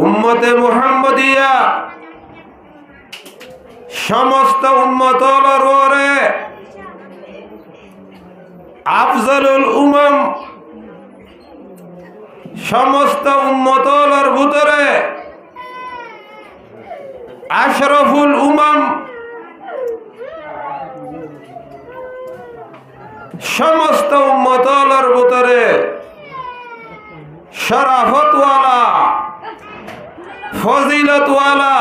উম্মতে মুহাম্মদিয়া সমস্ত উম্মতর উপরে আফজলুল উমাম, সমস্ত উম্মতর ভিতরে আশরাফুল উমাম, সমস্ত উম্মতর ভিতরে শরাফতওয়ালা, ফজিলতওয়ালা,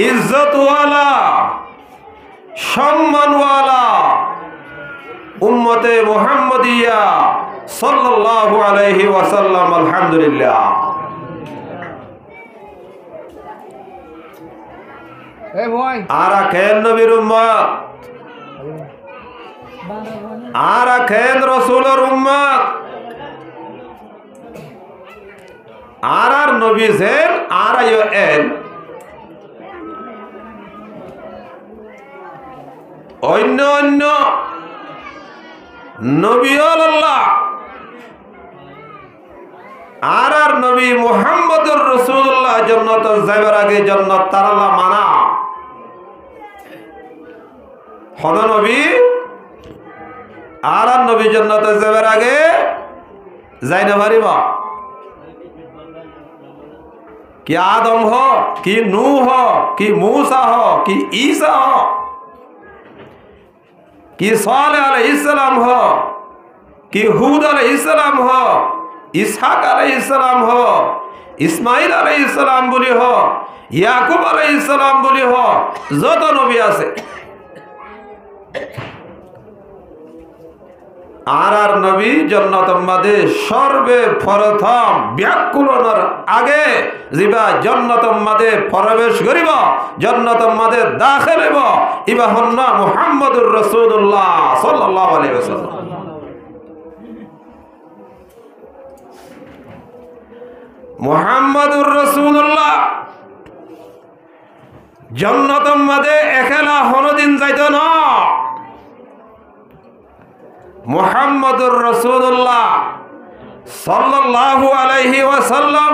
ইজ্জতওয়ালা, সম্মানওয়ালা উম্মতে মুহাম্মদিয়া সাল্লাল্লাহু আলাইহি ওয়াসাল্লাম। আলহামদুলিল্লাহ। আরা খেন নবীর উম্মত, আরা খেন রাসূলের উম্মত, আর নবী যেন আর এন অন্য অন্য নবী আল্লাহ আর নবী মুহাম্মদুর রাসূলুল্লাহ জান্নাত যাইবার আগে জান্নাত তারালা মানা হন নবী আর নবী জান্নাতে যাইবার আগে যাই না পারিবা। कि आदम हो, कि नूह हो, कि मूसा हो, कि ईसा हो, कि सालेह अलैहिस्सलाम हो, कि हुद अलैहिस्सलाम हो, इसहाक अलैहिस्सलाम हो, इस्माइल अलैहिस्सलाम बोली हो, याकूब अलैहिस्सलाम बोली हो, যত নবী আছে আর নবী জান্নাতের মধ্যে সর্বে প্রথম ব্যাকুলনের আগে যিবা জান্নাতের মধ্যে প্রবেশ করিব, জান্নাতের মধ্যে দাখিল হইব, ইবা হন মুহাম্মদুর রাসূলুল্লাহ সাল্লাল্লাহু আলাইহি ওয়াসাল্লাম। মুহাম্মদুর রাসূলুল্লাহ জান্নাতের মধ্যে একলা হনদিন যাইত না। মুহাম্মদুর রাসূলুল্লাহ সাল্লাল্লাহু আলাইহি ওয়াসাল্লাম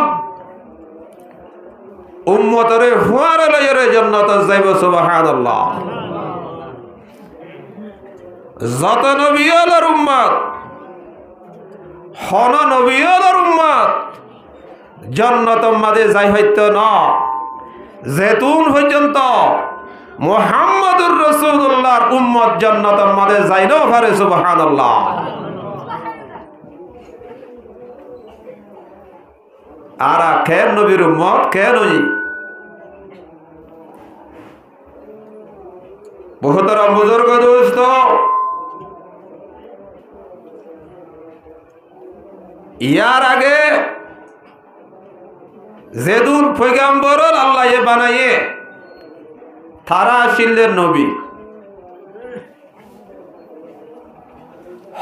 উম্মতরে হুয়ারে লইরে জান্নাতে যাইব। সুবহানাল্লাহ। যত নবীর উম্মত হন নবীর উম্মত জান্নাতের মাঝে যাই হইতো না, যেতুন পর্যন্ত মুহাম্মদুর রাসূলুল্লাহর উম্মত জান্নাতের মাঝে যাইলেও পারে। সুবহানাল্লাহ। আর কেন নবীর উম্মত কেন বহুতরম বুজুর্গ দোস্ত, ইয়ার আগে যেদুন পয়গম্বর আল্লাহ বানাইয়ে তারা আসিলেন নবী।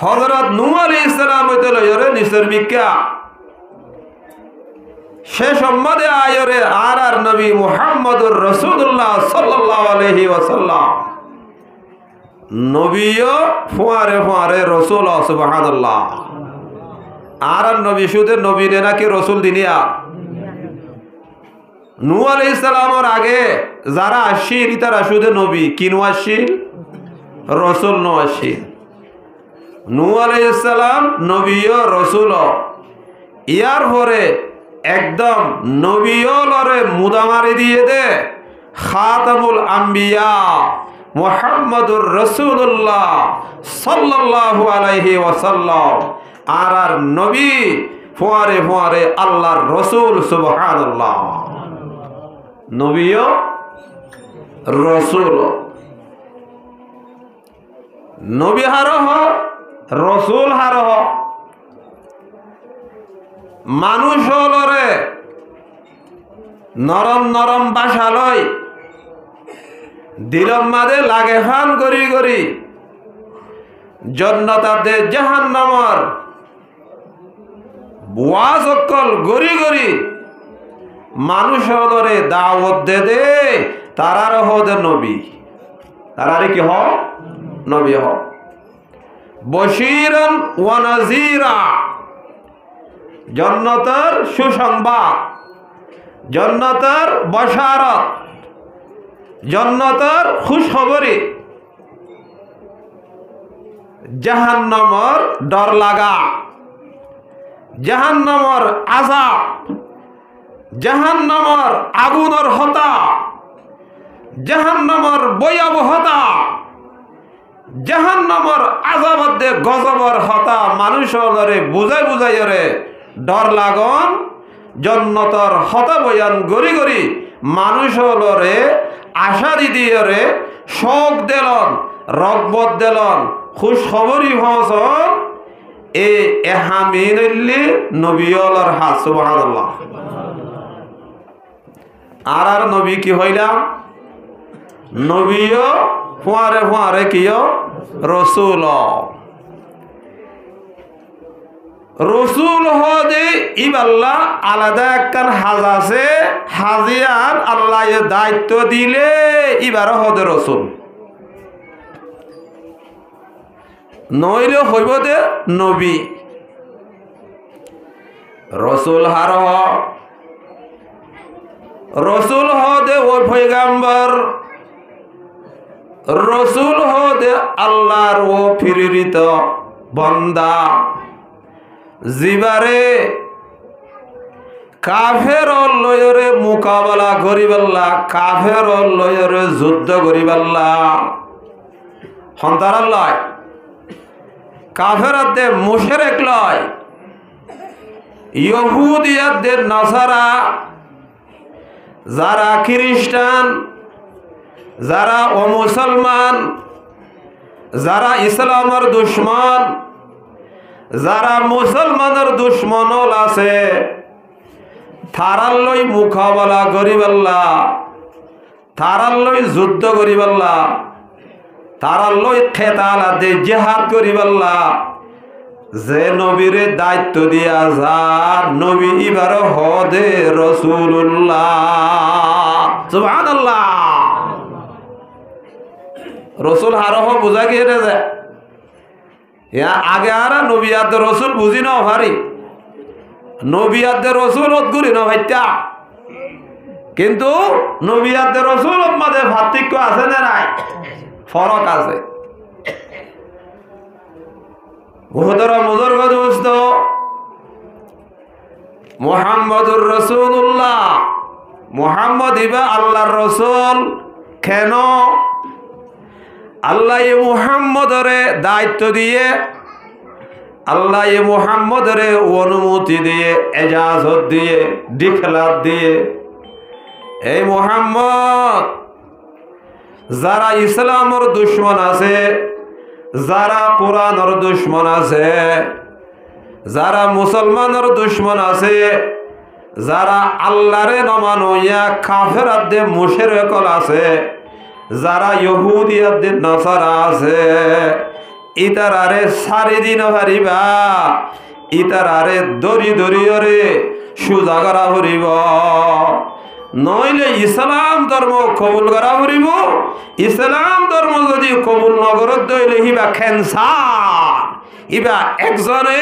হযরত নূহ আলাইহিস সালাম হইতে লইরে নিসর বিকা শেষ উম্মতে আয়রে আর নবী মুহাম্মদুর রাসূলুল্লাহ সাল্লাল্লাহু আলাইহি ওয়াসাল্লাম নবীও ফুয়ারে ফুয়ারে রাসূল। সুবহানাল্লাহ। আর নবী শুধু নবী নে নাকি রাসূল দিনিয়া। নূহ আলাইহিস সালামের আগে যারা আসিল তারা শুধু নবী, কিনু আসিল রাসূল নো আসিল। নূহ আলাইহিস সালাম নবীও রাসূল, ইয়ার পরে একদম নবীলরে মুদামারি দিয়ে দে খাতামুল আম্বিয়া মুহাম্মদুর রাসূলুল্লাহ সাল্লাল্লাহু আলাইহি ওয়াসাল্লাম আর নবী ফুয়ারে ফুয়ারে আল্লাহর রাসূল। সুবহানাল্লাহ। নবীও রাসূল, নবী হারহ রাসূল হারহ। মানুষ হলরে নরম নরম বাসা লয় দিলম মাদে লাগে ফান করি করি জান্নাতে জাহান্নামর বুয়া সকল গরি গরি মানুষ হলরে দাওয়াত দে দে তারার হদে নবী, তারারে কি হ নবী হ। বশীরান ওয়া নাযীরা জান্নাতের সুসংবাদ জান্নাতের বশারত, জান্নাতের খুশখবরি, জাহান্নামের ডর লাগা, জাহান্নামের আযাব, জাহান্নামের আগুনের হতা, জাহান্নামের ভয়াবহতা, জাহান্নামের আযাবতে গজবর হতা মানুষরে বুঝাই বুঝাই রে ডর লাগন জান্নাতের হতা বয়ান গরি গরি মানুষরে আশা দিদিয়ে রে শোক দেলন, রগবত দেলন, খুশ খবরই ভাষণ এ এহামিনল্লি নবিয়লর হাত। সুবহানাল্লাহ। আর নবী কি হইলাম? নবীও ফুয়ারে ফুয়ারে কিও রসুল। রসুল হদে ইবাল্লা আলাদা একখান হাজ আছে, হাজিয়ান আল্লাহ দায়িত্ব দিলে ইবার হদে রসুল, নইলে হইব দে নবী। রসুল হার রসুল হদে ওই পয়গাম্বর, রসুল হদে আল্লাহর ও প্রেরিত বান্দা, জিবারে কাফের লয়রে মোকাবেলা করিবাল্লা, কাফের লয়রে যুদ্ধ করিবাল্লা সন্তান লয়, কাফেরাতে মুশরিক লয়, ইহুদিয়াতদের নাসারা, যারা খ্রিস্টান, যারা অমুসলমান, যারা ইসলামের দুশ্মন, যারা মুসলমানের দুশ্মন আছে, থারাল্লই মোকাবেলা করিবাল্লা, থারাল্লই যুদ্ধ করিবাল্লা, তারাল্লই খেতাল আদে জিহাদ করিবাল্লা যে নবীরে দায়িত্ব দিয়া যা নবী ইবার হদে রসুল্লাহ। সুবহানাল্লাহ। রসুল হারহ বুঝা গিয়ে রে আগে আর নবিয়াদ রসুল বুঝি না ভারি, নবিয়াদ রসুল গুলি না ভাইটা, কিন্তু নবিয়াদ রসুল মাঝে পার্থক্য আছে না নাই? ফরক আছে। বহুতর বুজুর্গ দোস্ত, মুহাম্মদুর রাসূলুল্লাহ, মুহাম্মদ ইবা আল্লাহর রসুল। কেন আল্লাহ এ মুহাম্মদরে দায়িত্ব দিয়ে, আল্লাহ এ মুহাম্মদরে অনুমতি দিয়ে, এজাজত দিয়ে, ডিখলাত দিয়ে, এই মুহাম্মদ যারা ইসলামের দুশ্মন আছে, যারা কোরআনের দুশ্মন আছে, যারা মুসলমানের দুশ্মন আছে, যারা আল্লাহরে নমানইয়া কাফেরাদে মুশরিক আছে, যারা ইহুদিয়াদের নাসারা আছে, ইতারারে সারি দিন হারিবা, ইতারারে দরি দরিয়রে সুজা করা হরিব, নইলে ইসলাম ধর্ম কবুল করা হরিব। ইসলাম ধর্ম যদি কবুল নগরত দইলে হিবা ক্যান্সার, ইবা একজনে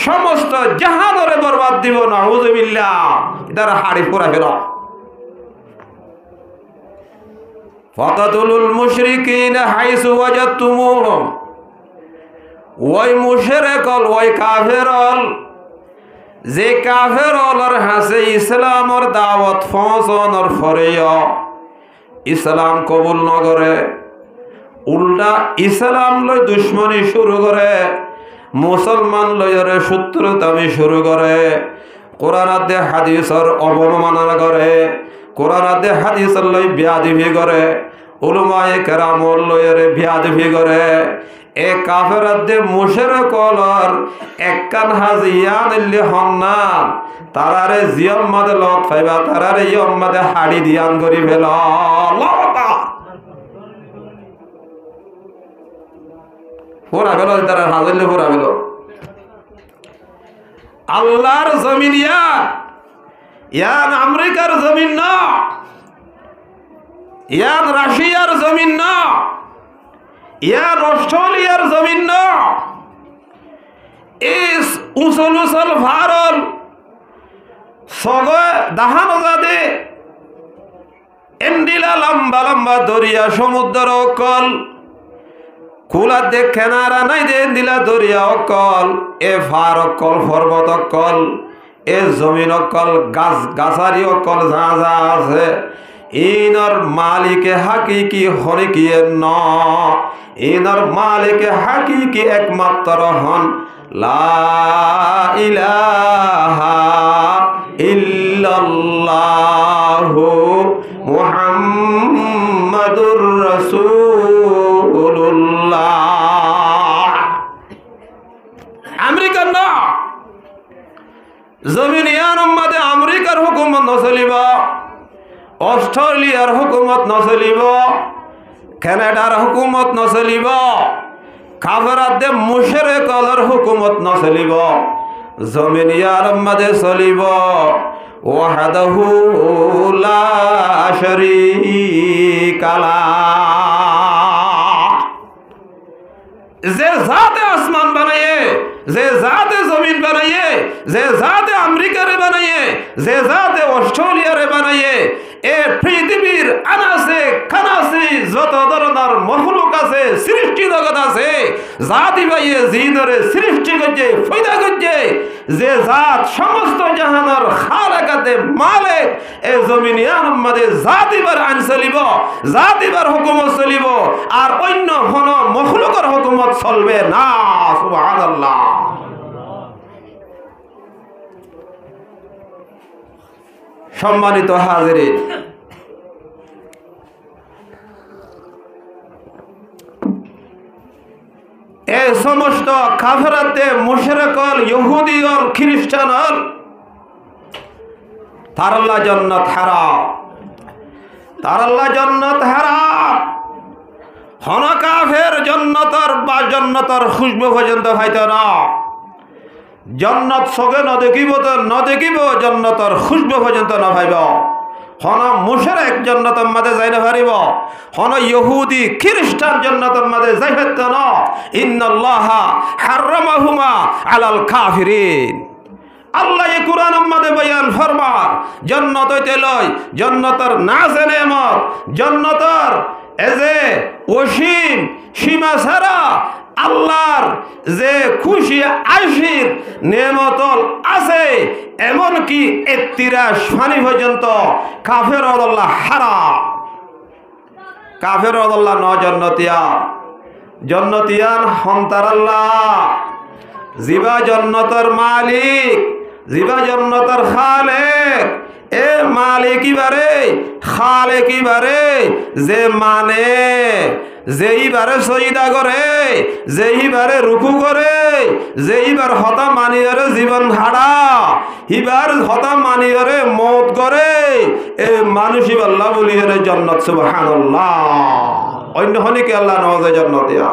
সমস্ত জাহানরে বরবাদ দিব। নাউযুবিল্লাহ। ইতারা হাড়ি পুরা ফেল। ফাকাতুলুল মুশরিকিনা হাইসু ওয়াজাদতুমুহুম, ওই মুশরিকল, ওই কাফেরল, যে কাফেরলর হাসে ইসলামর দাওয়াত পৌঁছানোর পরেও ইসলাম কবুল নগরে, উল্টা ইসলাম লই দুশ্মনী শুরু করে, মুসলমান লয়রে শত্রুতামি শুরু করে, কোরআন আদে হাদিসর অবমাননা করে, কোরআন আদে হাদিসর লই বেয়াদবি করে, উলামায়ে কেরামর লয়রে বেয়াদবি করে। এ কাফেরাদে মুশরিকলর একখান হাজিয়ান ইল্লি হন্না, তারারে জিয়ম্মাদে লত পাইবা, তারারে ইয়ম্মাদে হাড়ি দিয়ান করি ফেল। আল্লাহু আকবার। পুরা ফেল, তারা হাজিলে পুরা ফেল। আল্লাহর জমিন ইয়ান আমেরিকার জমিন না, ইয়ান রাশিয়ার জমিন না, ইয়ান অস্ট্রেলিয়ার জমিন না, ইস উসল উসল ভারল সগে দাহানো যাদে এন্ডিলা লম্বা লম্বা দরিয়া সমুদ্র অকল কুলা দেখে নারা নাই দে এন্ডিলা দরিয়া অকল এ ফার অকল পর্বত অকল এ জমিন অকল গাছ গাছারি অকল যা যা আছে ইনর মালিকে হাকিকি হরিকিয়ে ন ইনর মালিকে হাকিকি একমাত্র হন লা ইলাহা ইল্লাল্লাহু মুহাম্মাদুর রাসূলুল্লাহ। আমেরিকার না জমিনিয়ার মধ্যে আমেরিকার হুকুমত নচলিব, অস্ট্রেলিয়ার হুকুমত নচলিব, কানাডার হুকুমত নচলিব, কাফেরাতে মুশরিকদের হুকুমত নচলিব, জমিনিয়ার মধ্যে চলিব ওয়াহদাহু লা শারীকা লাহ। যে জাতে আসমান বানাইয়ে, যে জাতে জমিন বানাইয়ে, যে জাতে আমেরিকারে বানাইয়ে, যে জাতে অস্ট্রেলিয়ারে বানাইয়ে, এ পৃথিবীর আনাসে কানাসে যত ধরনের মখলুক আছে, সৃষ্টি জগৎ আছে, জাতি বাইয়ে জিনরে সৃষ্টি করছে, ফয়দা করছে, যে জাত সমস্ত জাহানের খালাকাতে মালিক, এ জমিনিয়ার মধ্যে জাতিবার আইন চলিব, জাতিবার হুকুমত চলিব, আর অন্য কোন মখলুকের হুকুমত চলবে না। সুবহানাল্লাহ। সম্মানিত হাজিরিন, এই সমস্ত কাফেরাতে মুশরিকল ইহুদিয়ল খ্রিস্টানল তারাল্লাহ জান্নাত হারাম, তারাল্লাহ জান্নাত হারাম। হন কাফের জান্নাতর বা জান্নাতর খুশবু পর্যন্ত পাইতো না। জান্নাত সগে ন দেখিব তো ন দেখিব, জান্নাতর খুশবু পর্যন্ত না পাইব। হন মুশরিক জান্নাতের মাঝে যাই না পারিব, হন ইহুদি খ্রিস্টান জান্নাতের মাঝে যাই পারত না। ইন্নাল্লাহা হারামাহুমা আলাল কাফিরিন। আল্লাহ এই কোরআনের মধ্যে বয়ান ফরমান, জান্নাত হইতে লয় জান্নাতের নাজে নেমত, জান্নাতের এজে অসীম সীমা ছাড়া আল্লাহর যে খুশি আশির নেমতল আছে, এমনকি ৩১ ফানি পর্যন্ত কাফের আল্লাহ হারাম। কাফের আল্লাহ ন জন্নতিয়ান, জন্নতিয়ান হন্তার আল্লাহ, জিবা জন্নতর মালিক, জিবা জন্নতর খালেক। এ মালিকি বারে খালেকি বারে যে মানে, যেইবারে সজদা করে, যেইবারে রুকু করে, যেইবার হতা মানিয়রে জীবন হারা, হিবার হতা মানিয়রে মত করে, এ মানুষই আল্লাহ বলিয়রে জান্নাত। সুবহানাল্লাহ। অন্য হনিকে আল্লাহ নওয়াজে জান্নাত দিয়া।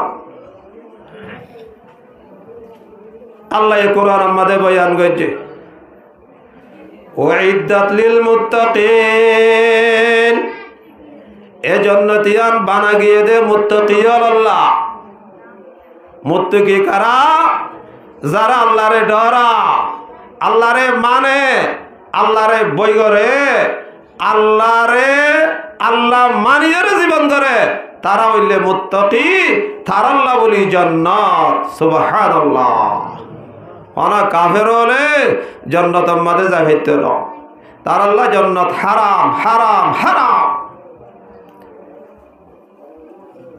আল্লাহ এই কোরআনের মধ্যে বয়ান করেছে, উইদ্দাত লিল মুত্তাকিন। এ জান্নাতিয়ান বানা গিয়ে দে মুত্তাকিয়ল আল্লাহ। মুত্তাকি কারা? যারা আল্লাহরে ডরা, আল্লাহরে মানে, আল্লাহরে বই করে, আল্লাহরে আল্লাহ মানিয়ে জীবন করে, তারা হইলে মুত্তাকি, তারা আল্লাহ বলি জান্নাত। সুবহানাল্লাহ। অনা কাফের হলে জান্নাতের মাঝে যা হইতে না, তার আল্লাহ জান্নাত হারাম হারাম হারাম।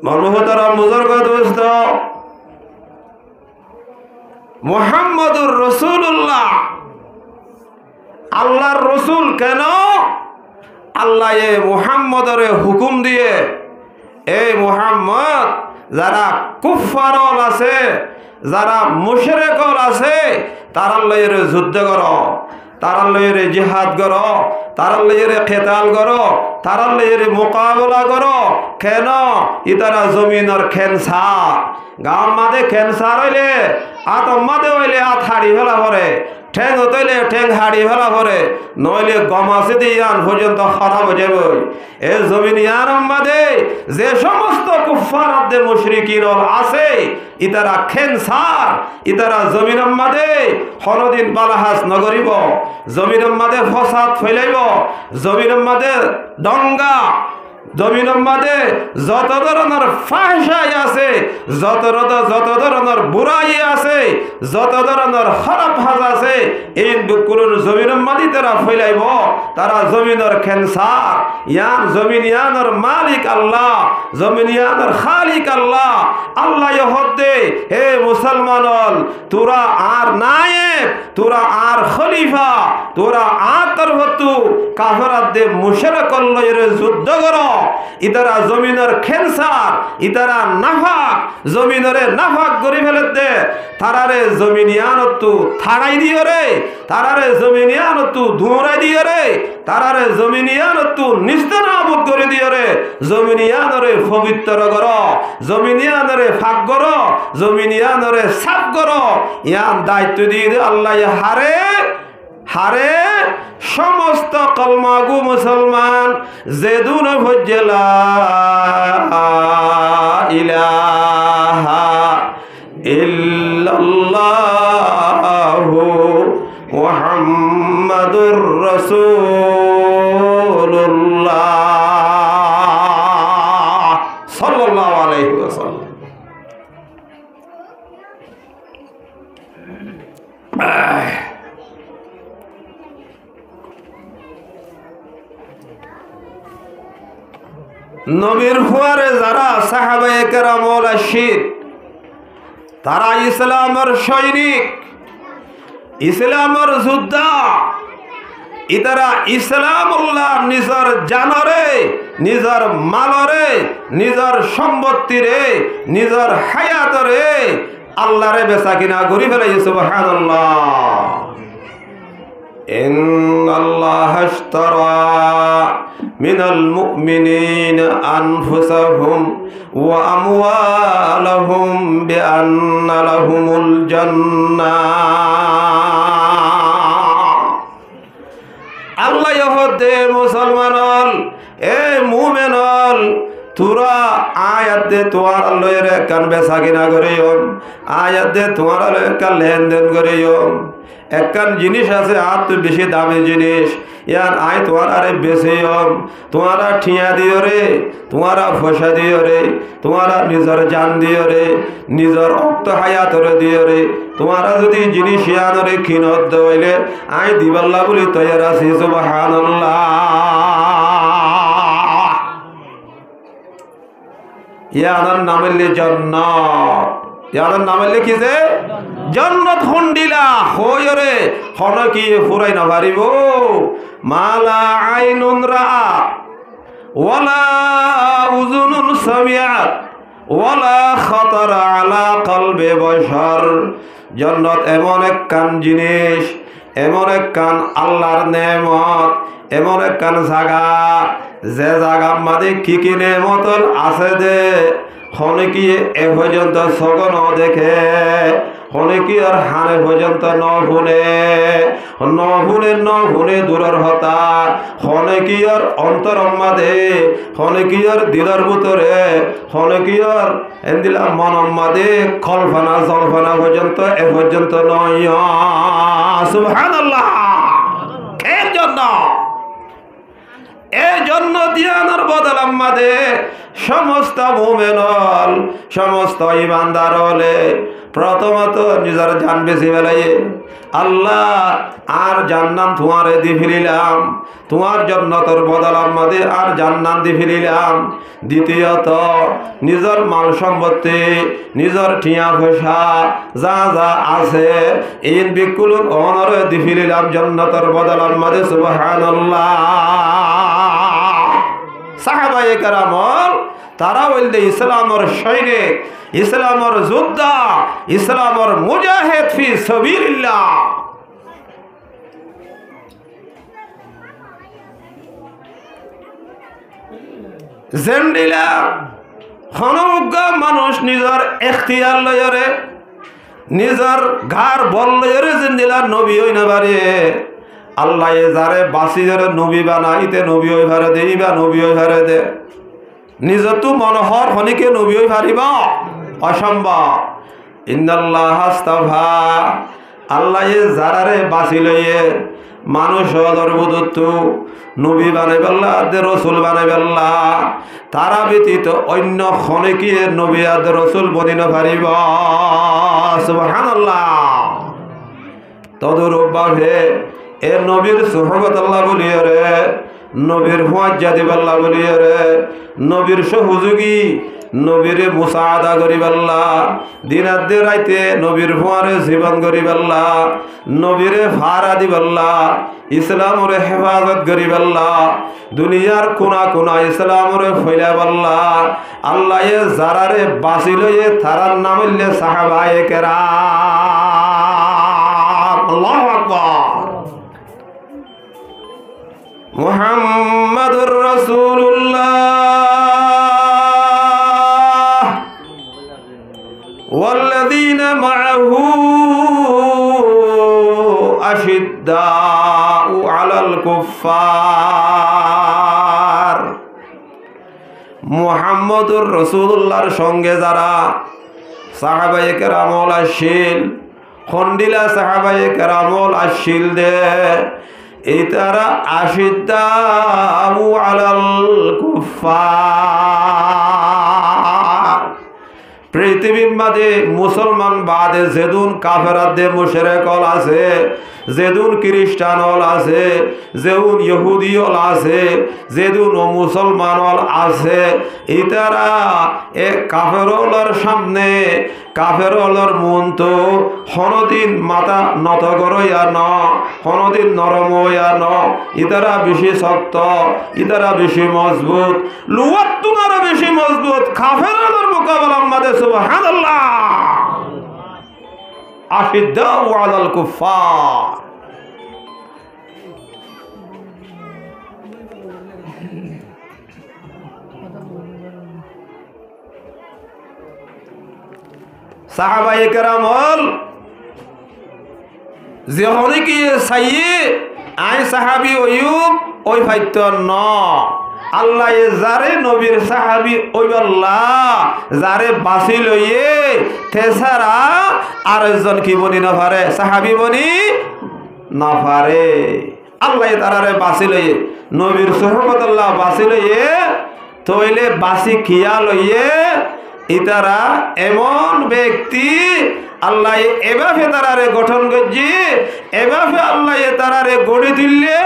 মনোহতারা বুজুর্গ দোস্ত, মুহাম্মদুর রাসূলুল্লাহ আল্লাহর রসুল। কেন আল্লাহ এ মুহাম্মদের হুকুম দিয়ে, এই মুহাম্মদ যারা কুফফারল আছে, যারা মুশরিকল আছে, তারা লয়ের যুদ্ধ করো, তারা লয়ের জিহাদ করো, তারা লয়ের কেতাল করো, তারা লয়ের মোকাবেলা করো। কেন? ইতারা জমিনের ক্যান্সার, গাঁর মাঝে ক্যান্সার হইলে আত মাঝে হইলে আত হাড়ি ফেলা পরে, ঠ্যাং তৈলে ঠ্যাং হাড়ি ফেলা পরে নইলে গমাসে দিয়ে আন পর্যন্ত খারাপ হয়ে যাবে। এ জমিন ইয়ার মাদে যে সমস্ত কুফার আদে মুশরিকিন আছে ইতারা খেনসার, ইতারা জমিন মাদে হনদিন বালাহাস নগরিব, জমিন মাদে ফসাদ ফেলাইব, জমিন মাদে দঙ্গা, জমিনের মাঝে যত ধরনের ফাহশাই আছে, যত ধরনের বুড়াই আছে, যত ধরনের খারাপ হাজ আছে, এই দুকুলের জমিনের মাঝে তারা ফেলাইব। তারা জমিনের খেনসার। ইয়ান জমিন ইয়ানের মালিক আল্লাহ, জমিন ইয়ানের খালিক আল্লাহ। আল্লাহ হদ্দে হে মুসলমান, তোরা আর নায়েব, তোরা আর খলিফা, তোরা আর তরফতু কাফেরাত দে মুশরিক লইরে যুদ্ধ করো। ইতারা জমিনের খেনসার, ইতারা নাফাক, জমিনরে নাফাক করি ফেলে দে। তারারে জমিনিয়ানতু থাড়াই দিও রে, তারারে জমিনিয়ানতু ধুঁড়াই দিও রে, তারারে জমিনিয়ানতু নিস্তানাবুদ করে দিও রে। জমিনিয়ানরে পবিত্র করো, জমিনিয়ানরে ফাঁক করো, জমিনিয়ানরে সাফ করো। ইয়ান দায়িত্ব দিয়ে দে আল্লাহ হারে হারে সমস্ত কলমাগু মুসলমান যেদুন ভজ্জলা ইলাহা ইল্লাল্লাহু মুহাম্মাদুর রাসূলুল্লাহ সাল্লাল্লাহু আলাইহি ওয়াসাল্লাম। নবীর ফুয়ারে যারা সাহাবায়ে কেরাম ওয়াল আশির, তারা ইসলামের সৈনিক, ইসলামের যোদ্ধা। ইতারা ইসলামুল্লাহ নিজের জানরে, নিজের মালরে, নিজের সম্পত্তিরে, নিজের হায়াতরে আল্লাহরে বেচা কিনা করি ফেলাইছে। সুবহানাল্লাহ। ইন্নাল্লাহা আশতারা মিনাল মুমিনিনা আনফুসাহুম ওয়া আমওয়ালাহুম বিআন্না লাহুমুল জান্নাহ। আল্লাহ ইহুদে মুসলমানল, এ মুমিনল, তোরা আয়াত দে তোমার লয়ের কান বেচা কিনা করিও, আয়াত দে তোমার লয়ের কান লেনদেন করিও। একখান জিনিস আছে আর তো বেশি দামি জিনিস, ইয়ার আয় তোমার আরে বেশিও, তোমারা ঠিয়া দিও রে, তোমারা ফসা দিও রে, তোমারা নিজের জান দিও রে, নিজের অক্ত হায়াতরে দিও রে। তোমারা যদি জিনিস ইয়ানরে কিনত দেওয়াইলে আয় দিবাল্লা বলি তৈয়ার আছি। সুবহানাল্লাহ। ইয়ার নামেলে জান্নাত, ইয়ার নামেলে কি যে জান্নাত হন্ডিলা হয়রে হন কি ফুরাই না পারিব। মালা আইনুন রাআত ওয়ালা উযুনুন সামিআত ওয়ালা খাতারা আলা কলবে বশর। জান্নাত এমন এক কান জিনিস, এমন এক কান আল্লাহর নেমত, এমন এক কান জাগা, যে জাগার মাঝে কি কি নেমত আছে দে হনেকি এ পর্যন্ত সগন দেখে, হনেকি আর হানে পর্যন্ত ন শুনে দূরের হতা, হনেকি আর অন্তর মাদে, হনেকি আর দিলার ভিতরে, হনেকি আর এন্দিলা মন মাদে কল্পনা জল্পনা পর্যন্ত এ পর্যন্ত নয়। সুবহানাল্লাহ। এর জন্য এই জন্য দিয়ানোর বদল আমাদের সমস্ত মুমিন হল, সমস্ত ইমানদার হলে প্রথমত নিজের জান বেশি বেলাইয়ে আল্লাহ আর জান্নাত তোমারে দি ফেলিলাম, তোমার জান্নাতের বদল আমাদের আর জান্নাত দি ফেলিলাম। দ্বিতীয়ত নিজের মাল সম্পত্তি, নিজের টিয়া পয়সা যা যা আছে এই বিকুল অনরে দি ফেলিলাম জান্নাতের বদল আমাদের। সুবহানাল্লাহ। সাহাবায়ে কেরাম তারা বলতে ইসলামের সৈনিক, ইসলামের যোদ্ধা, ইসলামের মুজাহিদ ফি সাবিলিল্লাহ। জেন্ডিলা হনজ্ঞ মানুষ নিজের এখতিয়ার লয়রে নিজের ঘর বললের জিন্দিলা নবী হই না পারে আল্লাহ যারে বাসি যারে নবী বানাইতে নবী হই ভারে দে বা নবী হই ভারে দে নিজে তো মনোহর হনিকে নবী হই পারিব অসম্ভব ইন্নাল্লাহ আস্তাফা আল্লাহ যারারে বাসি লইয়ে মানুষ দরবুদত্ত নবী বানাইবাল্লা দে রসুল বানাইবাল্লা তারা ব্যতীত অন্য খনিকে নবী আদে রসুল বনিন পারিব সুবহানাল্লাহ তদরূপভাবে এ নবীর সুহবত আল্লাহ বলিয়ে রে নবীর হুয়াজ্জা দিবাল্লাহ বলিয়ে রে নবীর সহযোগী নবীর মুসাআদা করিবাল্লা দিনাদ্দে রাইতে নবীর হুয়ারে জীবন করিবাল্লা নবীরে ফারা দিবাল্লা ইসলামরে হেফাজত করিবাল্লা দুনিয়ার কোনা কোনা ইসলামরে ফইলাবাল্লা আল্লাহ যারারে বাঁচি লইয়ে তারার নাম হইলে সাহাবায়ে কেরাম আল্লাহু আকবার মুহাম্মাদুর রাসূলুল্লাহ ওয়াল্লাযীনা মাআহু আশিদ্দাউ আলাল কুফফার মুহাম্মাদুর রাসূলুল্লাহর সঙ্গে যারা সাহাবায়ে কেরামল আসিল খন্ডিলা সাহাবায়ে কেরামল আসিল দে এই তারা আশিদ্দাউ আলাল কুফফার পৃথিবীর মাঝে মুসলমান বাদে যেদুন কাফেরাদে মুশরিক হল আছে যেদুন খ্রিস্টান হল আছে যেদুন ইহুদি হল আছে যেদুন মুসলমান হল আছে এই তারা এ কাফের হলর সামনে কাফের হলর মন তো হনদিন মাথা নত করইয়া ন হনদিন নরম হইয়া ন ইতারা বেশি শক্ত ইতারা বেশি মজবুত লুয়াত তুনারা বেশি মজবুত কাফের হলর মোকাবেলা আমাদের সুবহানাল্লাহ আশিদ্দাউ আলাল কুফফার সাহাবায়ে কেরামল যেহনে কি সাইয়ে আই সাহাবি ওয়ুব ওই ফাইত ন আল্লাহ যারে নবীর সাহাবি ওইবাল্লাহ যারে বাসি লইয়ে তেসারা আর একজন কি বনি না পারে সাহাবি বনি না পারে আল্লাহ তারারে বাসি লইয়ে নবীর সুহবত আল্লাহ বাসি লইয়ে তইলে বাসি খিয়া লইয়ে ইতারা এমন ব্যক্তি আল্লাহ এভাবে তারারে গঠন করছে এভাবে আল্লাহ তারারে গড়ে তুললে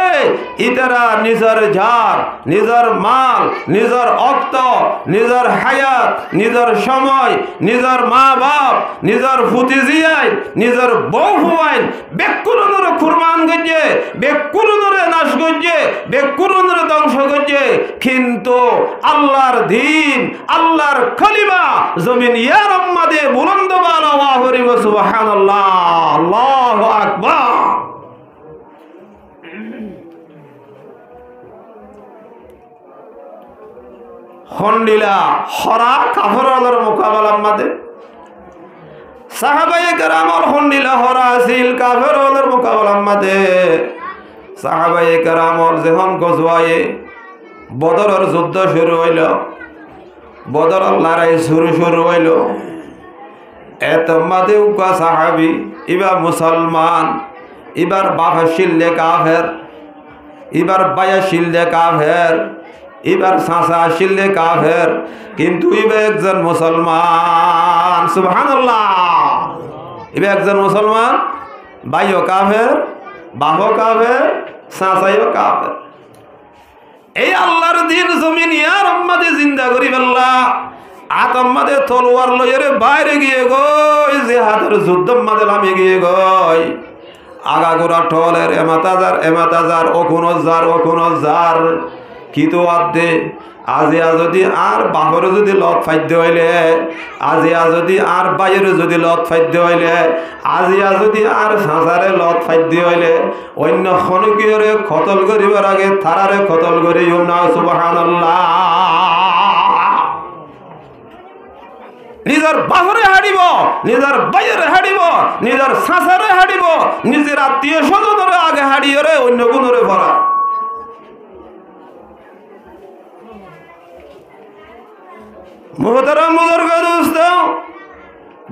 ইতারা নিজের ঝাড় নিজের মাল নিজের অক্ত নিজের হায়াত নিজের সময় নিজের মা বাপ নিজের ফুতি জিয়াই নিজের বউ হুয়াইন বেকুরুনরে কুরবান করছে বেকুরুনরে নাশ করছে বেকুরুনরে ধ্বংস করছে কিন্তু আল্লাহর দ্বীন আল্লাহর কালিমা জমিন ইয়ার উম্মাদে বুলন্দ বালা ওয়া হরি সুবহানাল্লাহ আল্লাহু আকবার খন্ডিলা হরা কাফেরদের মোকাবেলা আমাদের সাহাবায়ে কেরামল খন্ডিলা হরা আছিল কাফেরদের মোকাবেলা আমাদের সাহাবায়ে কেরামল যখন গজওয়ায়ে বদরের যুদ্ধ শুরু হইল বদরের লড়াই শুরু হইল এতমাদে উকা সাহাবি এবার মুসলমান এবার বাবা শিললে কাফের এবার বায়া শিললে কাফের এবার সাসা শিললে কাফের কিন্তু এবার একজন মুসলমান সুবহানাল্লাহ এবার একজন মুসলমান ভাইও কাফের বাবা কাফের সাসাইও কাফের এই আল্লাহর দিন জমিন ইয়ার উম্মতে জিন্দা করিবাল্লাহ আতম্মাদে তলোয়ার লইরে বাইরে গিয়ে গই জিহাদের যুদ্ধ মাঝে নামে গিয়ে গই আগাগোড়া টলের এমাতাজার অকুনো জার কিতো আদে আজিয়া যদি আর বাপরে যদি লত ফাইদ্য হইলে আজিয়া যদি আর বাইরে যদি লত ফাইদ্য হইলে আজিয়া যদি আর সাঁচারে লত ফাইদ্য হইলে অন্য খনকিয়রে কতল করিবার আগে তারারে কতল করিও না সুবহানাল্লাহ নিজের বাহরে হারিব, নিজের বাইরে হারিব, নিজের সাঁসারে হারিব, নিজের আত্মীয় স্বজনের আগে হারিয়ে রে অন্য গুণরে ভরা। মুহতারাম বুজুর্গ দোস্ত,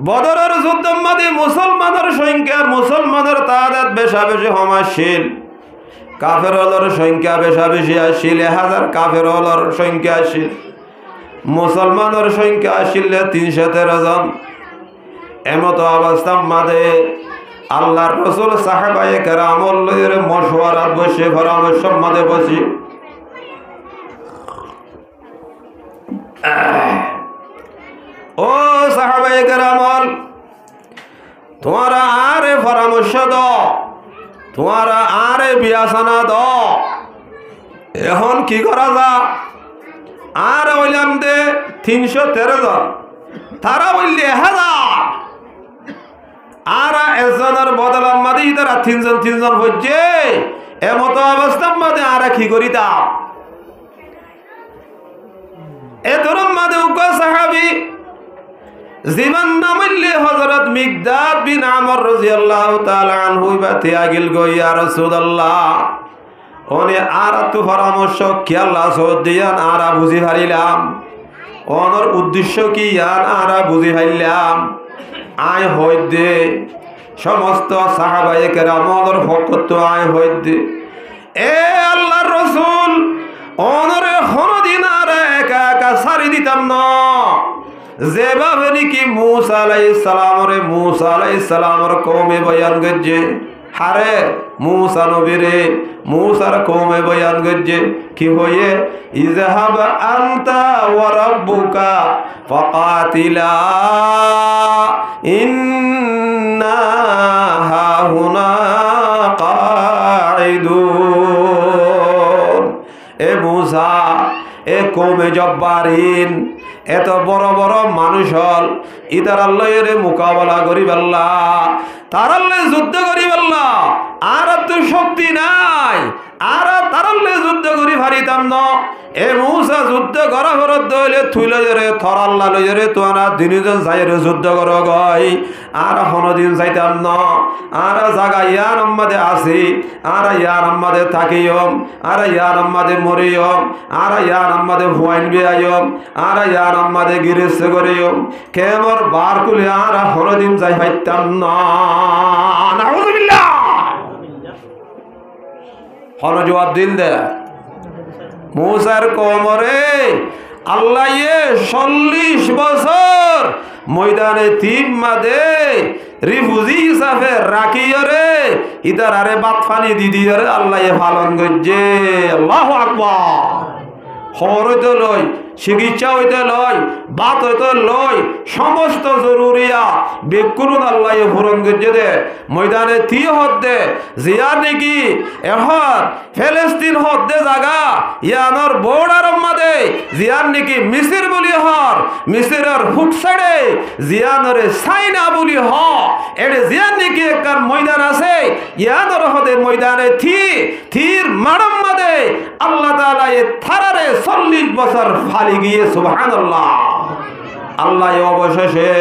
বদরের যুদ্ধের মধ্যে মুসলমানের সংখ্যা, মুসলমানের তাদাদ বেশা বেশি সমাজশীল, কাফের হলর সংখ্যা বেশা বেশি আসিল। 1000 কাফের হলর সংখ্যা আসিল, মুসলমানের সংখ্যা আসিল 313 জন। এমতো অবস্থার মাঝে আল্লাহর রসুল সাহাবায়ে কেরামর লইরে মশওয়ারাত বসে পরামর্শের মাঝে বসি ও সাহাবায়ে কেরামল, তোমারা আরে পরামর্শ দাও, তোমারা আরে বিয়াসানা দাও, এখন কি করা যা? আর হইলাম দে 313 জন, তারা বললে 1000, আর একজনের বদলার মাঝে তারা 3 জন হচ্ছে। এমতো অবস্থার মাঝে আর কি করি তা? এ ধরুন মাঝে উগ্র সাহাবি জীবন নামলে হযরত মিকদাদ বিন আমর রাদিয়াল্লাহু তাআলা আনহু বাতে আগিল গো, ইয়া রাসূলুল্লাহ, ওনে আর তো পরামর্শ কি আল্লাহ সদিয়ান আর বুঝি হারিলাম, ওনর উদ্দেশ্য কি আর আর বুঝি হারিলাম। আয় হইদে সমস্ত সাহাবায়ে কেরামর ফকত আয় হইদে, এ আল্লাহর রাসূল, ওনরে কোনদিন আর একা একা সারি দিতাম না। যেভাবে নাকি মুসা আলাইহিস সালামের কওমে বয়ান গজ্জে, হারে মুসা নবীরে মুসার কওমে বয়ান গজ্জে কি হয়ে, ইযহাব আনতা ওয়া রাব্বুকা ফাকাতিলা ইন্না হাহুনা কাঈদুন। এ মুসা, এ কওমে জব্বারিন, এত বড় বড় মানুষ হল, ইতার আল্লাহর মোকাবেলা করিবাল্লা, তার আল্লাহ যুদ্ধ করিবাল্লা, আর তো শক্তি নাই, আর তার আল্লাহ যুদ্ধ করি পারিতাম না। এ মুসা যুদ্ধ করা ফরত দইলে থুইল জরে থর আল্লাহ লইরে তোরা দিনজন যাইরে যুদ্ধ কর গই, আর কোনদিন যাইতাম না। আর জায়গা ইয়ার আম্মাদে আসি, আর ইয়ার আম্মাদে থাকিয়ম, আর ইয়ার আম্মাদে মরিয়ম, আর ইয়ার আম্মাদে ভুয়াইন বিয়ায়ম, আর ইয়ার আম্মাদে গিরেছে করিয়ম, কেমর বার কুলে আর কোনদিন যাই পাইতাম না। নাউযুবিল্লাহ। হন জবাব দিল দে মুসার কওমরে আল্লাহ 40 বছর ময়দানে তিন মাদে রিফুজি হিসাবে রাখিয়রে ইদার আরে বাত ফানি দিদিরে আল্লাহ পালন করছে। আল্লাহু আকবার। খবর হইতে লয়, চিকিৎসা হইতে লয়, বাত হইতে লয়, সমস্ত জরুরিয়া বেকুরুন আল্লাহ পূরণ করছে দে। ময়দানে তি হদ্দে জিয়ার নাকি এখন ফিলিস্তিন হদ্দে জায়গা ইয়ানোর বর্ডার মাদে জিয়ার নাকি মিসির বলি হর, মিসিরের হুক সাইডে জিয়ানরে সাইনা বলি হ, এডে জিয়ার নাকি একখান ময়দান আছে, ইয়ানোর হদে ময়দানে থির মারম মাদে আল্লাহ তাআলা এ থারারে 40 বছর ফালি গিয়ে সুবহানাল্লাহ। আল্লাহ অবশেষে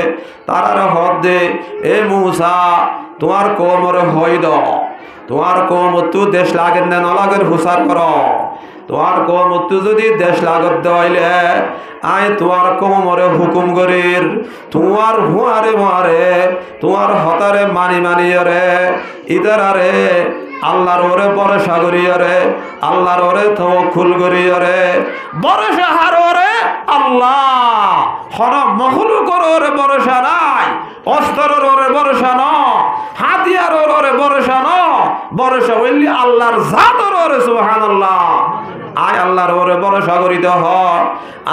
তারার হদ দে, এ মুসা তোমার কওমরে হই দ, তোমার কওম তু দেশ লাগেন না নলাগের হুসার কর, তোমার কওম তু যদি দেশ লাগত দইলে আয় তোমার কওমরে হুকুম করির, তোমার হুয়ারে মারে, তোমার হতারে মানি মানিয়রে ইদারারে আল্লাহর ওরে ভরসা করিয়রে, আল্লাহর ওরে তাওয়াক্কুল করিয়রে, ভরসা হাররে আল্লাহ, হন মখলুকর ওরে ভরসা নাই, অস্ত্রের ওরে ভরসা ন, হাতিয়ার ওরে ভরসা ন, ভরসা হইলি আল্লাহর জাতের ওরে সুবহানাল্লাহ। আয় আল্লাহর ওরে ভরসা করিতে হ,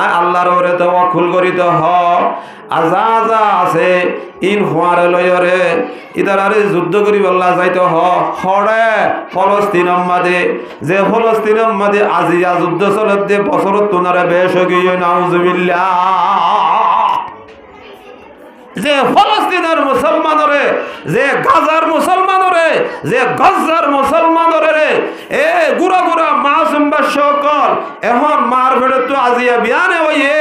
আয় আল্লাহর ওরে তাওয়াক্কুল করিতে হ। আজা আজা আছে ইন হুয়ারে লয়রে ইদারারে যুদ্ধ করি বল্লা যাইতে হ। হড়ে ফলস্তিনের মাঝে, যে ফলস্তিনের মাঝে আজিয়া যুদ্ধ চলত দে বছরত তোনারে বেশ গিয়ে নাউজুবিল্লাহ। যে ফলস্তিনের মুসলমানরে, যে গাজার মুসলমানরে, যে গজ্জার মুসলমানরে এ গুড়া গুড়া মাসুম সকল এখন মার ভেড়ে তো আজিয়া বিয়ানে হইয়ে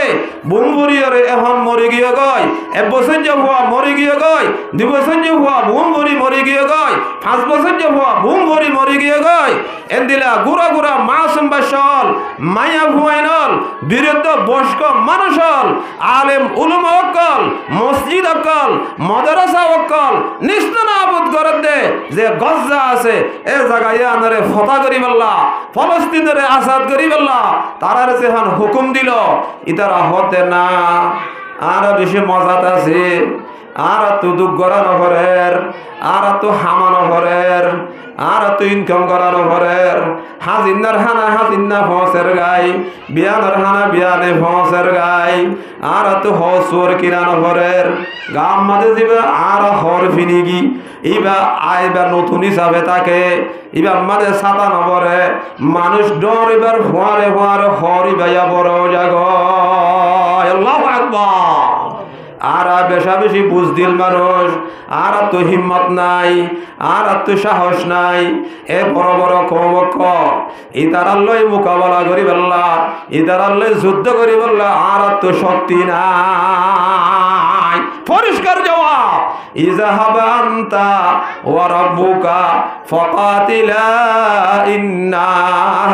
বুমবুরিয়রে এখন মরে গিয়ে গয় 1 বছর যে হওয়া মরে গিয়ে গয় 2 বছর যে হওয়া বুমবুরি মরে গিয়ে গয় 5 বছর যে হওয়া বুমবুরি মরে গিয়ে গয় এন্দিলা গুড়া গুড়া মাসুম বাসল মায়া ভুয়াইনল বিরুদ্ধ বয়স্ক মানুষ হল আলেম উলুমা অকল মসজিদ অকল মাদ্রাসা অকল নিস্তানা আবুদ করে দে যে গজ্জা আছে এ জায়গায় আনারে ফতা করি বললা ফলস্তিনের আসাদ করি বললা তারার যেখান হুকুম দিল ইতারা হতে না আর বেশি মজাত আছে আর তো দুঃখ করানো ঘরের আর তো হামানো ঘরের আর তো ইনকাম করানো ঘরের হাজিনার হানা হাজিনা ফসের গাই বিয়ানের হানা বিয়ানে ফসের গাই আর তো হসুর কিনানো ঘরের গাম মাঝে দিবে আর হর ফিনিগি ইবা আইবা নতুন হিসাবে তাকে ইবা মাঝে ছাতা নবরে মানুষ ডর এবার ফোয়ারে ফোয়ারে হর ইবাইয়া বড় জাগ আল্লাহু আকবার আর বেশা বেশি বুঝদিল মানুষ আর তো হিম্মত নাই আর তো সাহস নাই এ বড় বড় কমক ইতারাল্লই মোকাবেলা করি বললা ইতারাল্লই যুদ্ধ করি বললা আর তো শক্তি নাই পরিষ্কার জবাব ইজাহাব আনতা ওয়া রাব্বুকা ফাকাতিলা ইন্না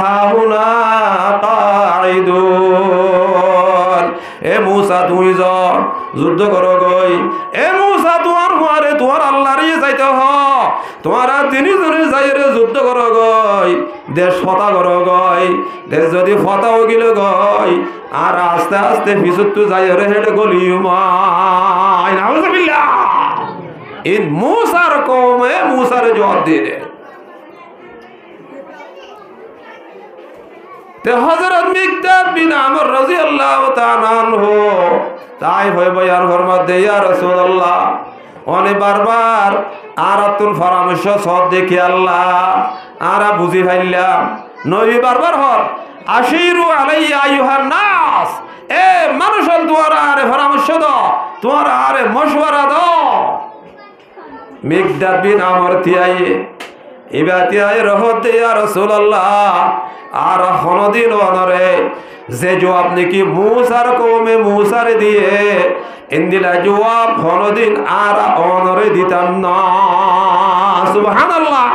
হাহুনা কাঈদুন এ মুসা তুই যুদ্ধ করো গই এ মুসা তোমার হুয়ারে তোমার আল্লাহর যাইতে হ তোমার তিনি জনে যাইরে যুদ্ধ করো গই দেশ ফতা করো গই দেশ যদি ফতা গিল গই আর আস্তে আস্তে পিছুত যাইরে হেডে গলিও মাই নাউজুবিল্লাহ ইন মুসার কওমে মুসার জবাব দিয়ে দে তে হযরত মিকদাদ বিন আমর রাদিয়াল্লাহু তাআলা আনহু তাই হয় বয়ান ফরমাতে ইয়া রাসূলুল্লাহ অনে বারবার আরাতুল পরামর্শ সব দেখি আল্লাহ আরা বুঝি ফাইলাম নবী বারবার হর আশিরু আলাইয়া আইয়ুহান নাস এ মানুষ তোমার আরে পরামর্শ দাও তোমার আরে মশওয়ারা দাও মিকদাদ বিন আমর তিয়ায়ে ইবাতি আয় রহত ইয়া রাসূলুল্লাহ আর হনদিন অনরে যে জবাব নাকি মুসার কওমে মুসারে দিয়ে ইন্দিলা জবাব হনদিন আর অনরে দিতাম না সুবহানাল্লাহ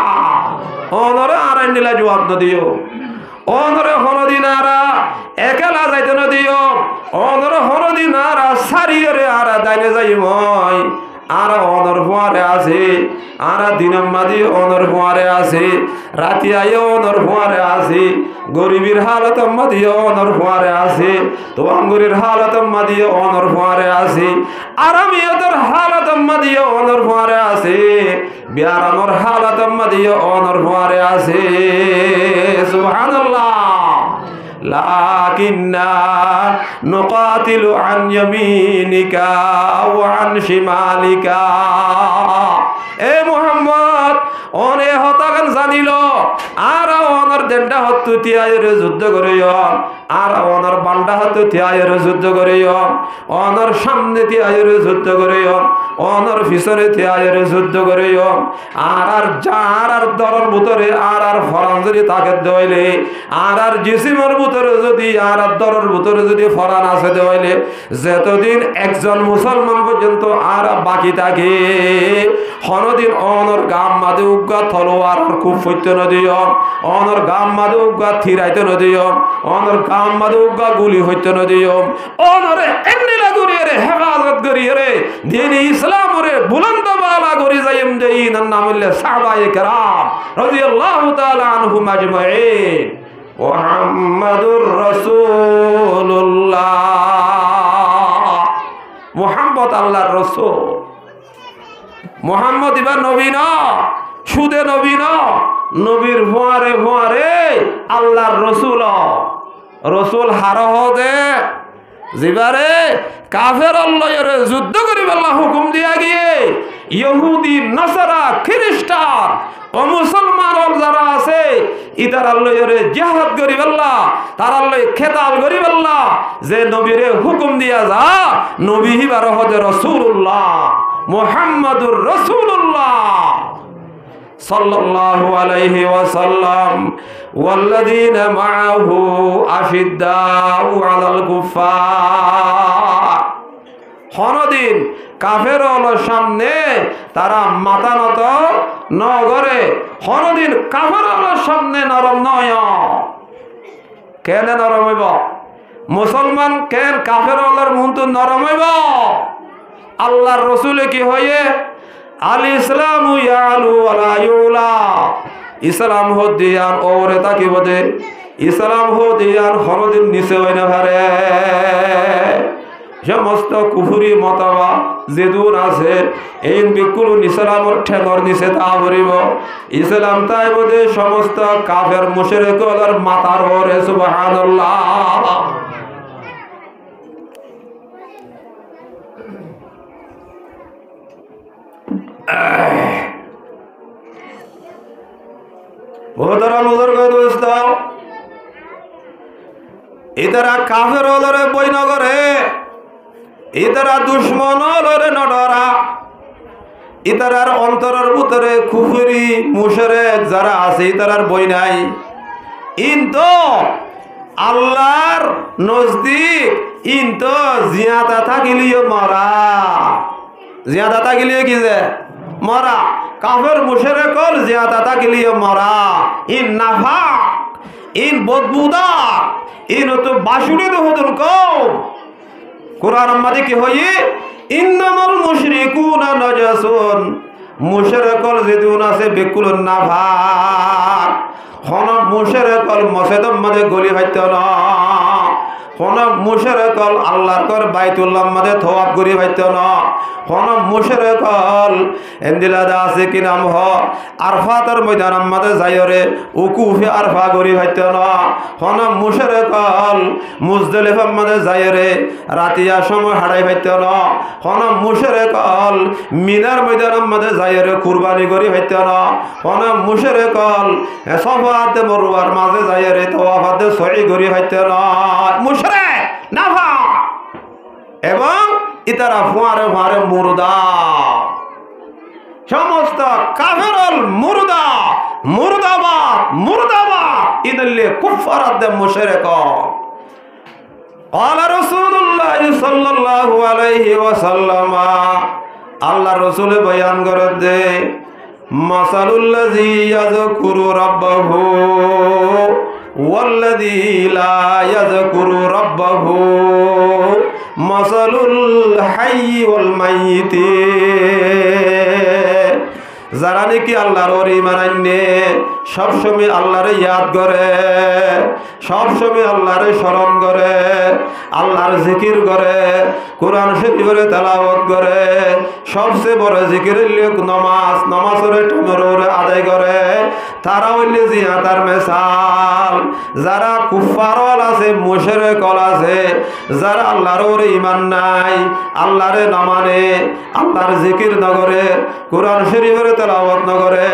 অনরে আর ইন্দিলা জবাব ন দিও অনরে হনদিন আর একলা যাইতে ন দিও অনরে হনদিন আর সারিয়রে আর দাইনে যাই মই আর অনর ফুয়ারে আছে আর দিনম মাদি অনর ফুয়ারে আছে রাতি আয় অনর ফুয়ারে আছে গরিবের হালত মাদি অনর ফুয়ারে আছে তো আঙ্গুরের হালত মাদি অনর ফুয়ারে আছে আরামিয়তের হালত মাদি অনর ফুয়ারে আছে বিয়ারামর হালত মাদি অনর ফুয়ারে আছে সুবহানাল্লাহ লাকিন্না নুকাতিলু আন ইয়ামিনিকা ওয়া আন শিমালিকা এ মুহাম্মদ ওনে হতাগান জানিল আর ওনার দেন্ডা হত্তু তিয়ায়ের যুদ্ধ করিও আর ওনার বান্ডা হত্তু তিয়ায়ের যুদ্ধ করিও ওনার সামনে তিয়ায়ের যুদ্ধ করিও ওনার পিছনে তিয়ায়ের যুদ্ধ করিও আর যার আর দরর ভিতরে আর ফরাঞ্জরি তাকে দইলে আর জিসিমের ভিতরে যদি আর দরর ভিতরে যদি ফরান আছে দইলে যতদিন একজন মুসলমান পর্যন্ত আর বাকি থাকে হনদিন অনর গাম মাদে উগা তলোয়ার খুব ফইতে নদিও অনর গাম মাদে উগা থিরাইতে নদিও অনর গাম মাদে উগা গুলি হইতে নদিও অনরে এন্ডিলা গুরিয়ে হেফাজত করিয়ে রে দিন ইসলাম রে বুলন্দ বালা করি যাইম দেইন নামলে সাহাবায়ে কেরাম রাদিয়াল্লাহু তাআলা আনহুম আজমাইন মুহাম্মাদুর রাসূলুল্লাহ মুহাম্মদ আল্লাহর রাসূল মুহাম্মদ ইবা নবী না সুদে নবী না নবীর ভুয়ারে ভুয়ারে আল্লাহর রাসূল রাসূল হারহ দে জিবারে কাফের আল্লাহর যুদ্ধ করিবে আল্লাহ হুকুম দিয়া গিয়ে ইহুদি নাসারা খ্রিস্টান ও মুসলমান যারা আছে ইতার আল্লাহর জিহাদ করিবে আল্লাহ তার আল্লাহ খেতাল করিবে আল্লাহ যে নবীরে হুকুম দিয়া যা নবী হিবার হদে রাসূলুল্লাহ মুহাম্মাদুর রাসূলুল্লাহ সাল্লাল্লাহু আলাইহি ওয়াসাল্লাম ওয়াল্লাযীনা মাআহু আশিদ্দাউ আলাল কুফফার। কোনদিন কাফের হলোর সামনে তারা মাথা নত নগরে, কোনদিন কাফের হলোর সামনে নরম নয়। কেন নরম হইব? মুসলমান কেন কাফের হলোর মুন্তু নরম হইব? আল্লাহর রসুলে কি হয়ে আল ইসলামু ইয়ালু ওয়ালা ইউলা, ইসলাম হদিয়ান ওরে তাকি বদে, ইসলাম হদিয়ান কোনদিন নিচে হয় না ভারে। সমস্ত কুফুরি মতবাদ যেদুন আছে এই বিকুল ইসলামর ঠেঙর নিচে তা ভরিব। ইসলাম তাই বোধে সমস্ত কাফের মুশরিকদের মাথার ওরে। সুবহানাল্লাহ। মোহতারাম বুজুর্গ দোস্ত, ইতারা কাফের হলরে বৈনগরে, ইতারা দুশ্মন হলরে নডরা, ইতারার অন্তরের ভিতরে কুফরি মুশরিক যারা আছে ইতারার বই নাই। ইনতো আল্লাহর নজদিক ইনতো জিয়াদা থাকিলিও মরা, জিয়াদা থাকিলিও কি যে মরা। কাফের মুশরিকর জিয়াদা থাকিলিও মরা। ইন নাফাক, ইন বদবুদার, ইন তো বাসুরে তো হদুল কম। কুরআন মাঝে কি হই ইন্নামাল মুশরিকুনা নাজাসুন, মুশরিকল যেদিন আছে বিকুল নাফাক। কোন মুশরিকল মসজিদের মধ্যে গলি হইতো না, কোন মুশরিকল আল্লাহর ঘর বাইতুল্লাহর মধ্যে তওয়াফ করি হইতো না, কোন মুশরিকল এন্দিলাদা আছে কি নাম হ আরফাতের ময়দানের মধ্যে যাইরে উকুফে আরফা করি হইতো না, কোন মুশরিকল মুজদালিফার মধ্যে যাইরে রাতিয়া সময় হারাই হইতো না, কোন মুশরিকল মিনার ময়দানের মধ্যে যাইরে কুরবানি করি হইতো না, কোন মুশরিকল সফাতে মরওয়ার মাঝে যাইরে তওয়াফাতে সই করি হইতো না। মুশরিক নাফা এবং ইতারা ফুয়ারে ফুয়ারে মুর্দা, সমস্ত কাফেরল মুর্দা, মুর্দাবাদ মুর্দাবাদ ইদল্লে কুফারাত মুশরিক। قال رسول الله صلى الله عليه وسلم, আল্লাহ রাসূল বয়ান করে দে মাসালুল্লাযী ইয়াযকুরু রাব্বাহু ওয়াল্লাযী লা ইয়াযকুরু রাব্বাহু মাসালুল হাইয়্যি ওয়াল মাইয়িতি। যারা নাকি আল্লাহর ওর ঈমান আনে সবসময় আল্লাহরে ইয়াদ করে, সবসময় আল্লাহরে স্মরণ করে, আল্লাহর জিকির করে, কোরআন শরীফের তেলাওয়াত করে, সবচেয়ে বড় জিকির হইল নামাজ, নামাজের টাইমের আদায় করে, তারা হইলে জিয়াদার মেসাল। যারা কুফারল আছে মুশরিকল আছে, যারা আল্লাহর ওর ঈমান নাই, আল্লাহরে না মানে, আল্লাহর জিকির নগরে, কোরআন শরীফের তেলাওয়াত নগরে,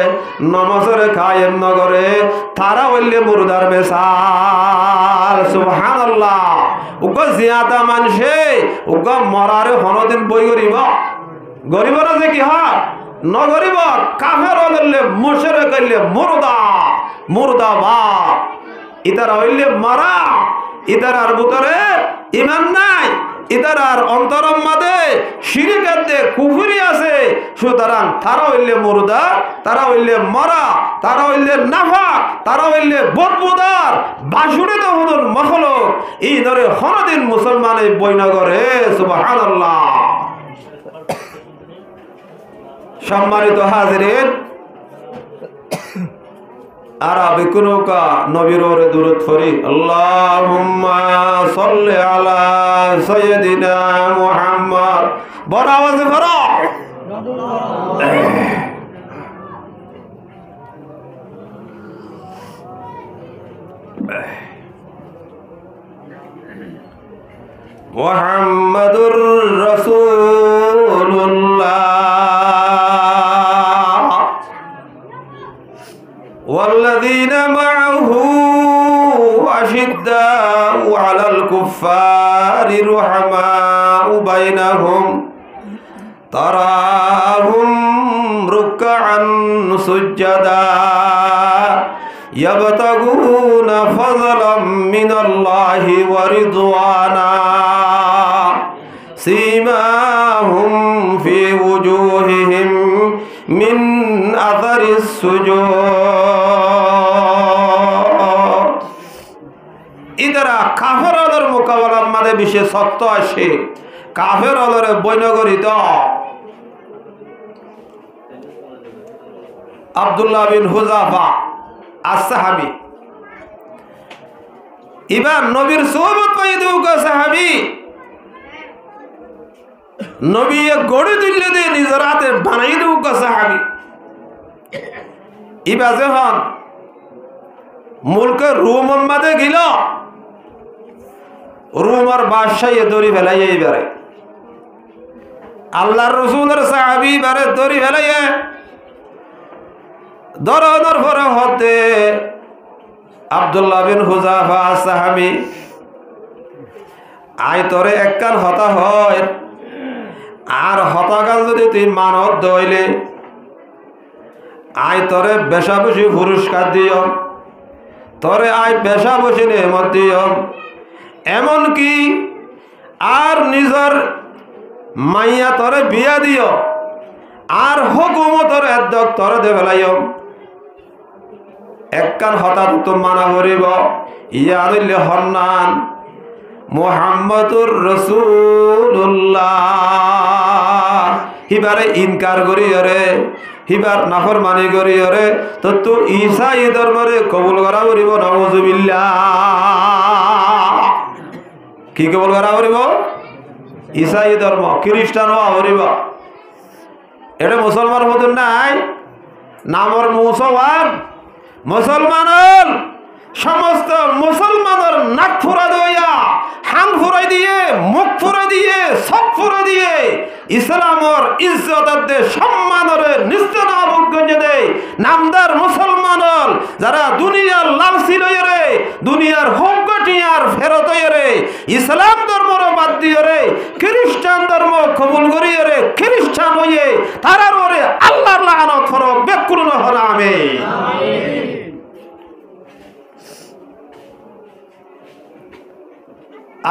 নামাজের কায়েম নগরে, তারা হইলে মুর্দার মেসাল। সুবহানাল্লাহ। উগো জিয়াদা মানুষে উগো মরারে হনদিন বই গরিব গরিব না যে কি হয় নগরিব। কাফের হইলে মুশরিক হইলে মুর্দা মুর্দাবাদ, ইতারা হইলে মরা, ইতারার ভিতরে ঈমান নাই, ইতারার অন্তরম মাঝে শিরকের দে কুফরি আছে। সুতরাং তারা হইলে মুর্দা, তারা হইলে মরা, তারা হইলে নাফাক, তারা হইলে বদবুদার বাসুরিত হুদুল মখলুক। এই ধরে হনদিন মুসলমানের বৈনগরে। সুবহানাল্লাহ। সম্মানিত হাজিরিন, আরবি কুনুকা নবীর ওরে দুরূদ পড়ি। আল্লাহুম্মা সাল্লি আলা সাইয়্যিদিনা মুহাম্মদ। বড় আওয়াজে পড়ো। মুহাম্মাদুর রাসূলুল্লাহ والذين معه أشداء على الكفار رحماء بينهم تراهم ركعا রুকআন সুজদা ইয়াবতাগুনা ফাযলাম মিনাল্লাহি ওয়া রিদওয়ানা সীমাহুম ফি ওজুহিহিম মিন আযারিস সুজুদ। ইদারা কাফের আলোর মোকাবেলার মাঝে বিশেষ সত্য আসে কাফের আলোরে বৈনগরিত আব্দুল্লাহ বিন হুযাফা as-সাহাবী ইবার নবীর সোহবত পাই দেউকা সাহাবী নবী গড়ে দিলে দে নিজের হাতে বানাই দেউকা সাহাবী ইবা যখন মুলকে রুম মাঝে গেল রুমার বাদশাহ দড়ি ফেলাইয়ে এবারে আল্লাহর রাসূলের সাহাবী বারে দড়ি ফেলাইয়ে দরদর পরে হতে আব্দুল্লাহ বিন হুযাফা as-সাহাবী আই তোরে একখান হতা হয় আর হতাকাল যদি তুই মানত দইলে আই তোরে বেশাবসি পুরস্কার দিও তোরে আই বেশাবসি নেমত দিও এমনকি আর নিজের মাইয়া তোরে বিয়া দিও আর হুকুমতর এদ্দক তোরে দে ফেলাইও একখান হঠাৎ তো মানা করিব ইয়া দিলে হন্নান মুহাম্মদুর রাসূলুল্লাহ হিবারে ইনকার করি রে হিবার নাফরমানি করি রে তো ঈসা এই ধর্মরে কবুল করা করিব নাউযুবিল্লাহ কি কবুল করা করিব ঈসা এই ধর্ম খ্রিস্টান হওয়া করিব এটা মুসলমান মতন নাই নামর মুসলমান মুসলমানের সমস্ত মুসলমানের নাক ফুরা দইয়া হান ফুরাই দিয়ে মুখ ফুরা দিয়ে সব ফুরা দিয়ে ইসলামর ইজ্জত সম্মানের নিস্তানা বুকগঞ্জে দে নামদার মুসলমানল যারা দুনিয়ার লালসি লইরে দুনিয়ার হোকটিয়ার ফেরত হইরে ইসলাম ধর্মর বাদ দিয়ে রে খ্রিস্টান ধর্ম কবুল করিয়ে রে খ্রিস্টান হইয়ে তারার ওরে আল্লাহর লানত ফরক বেকুল হরা আমিন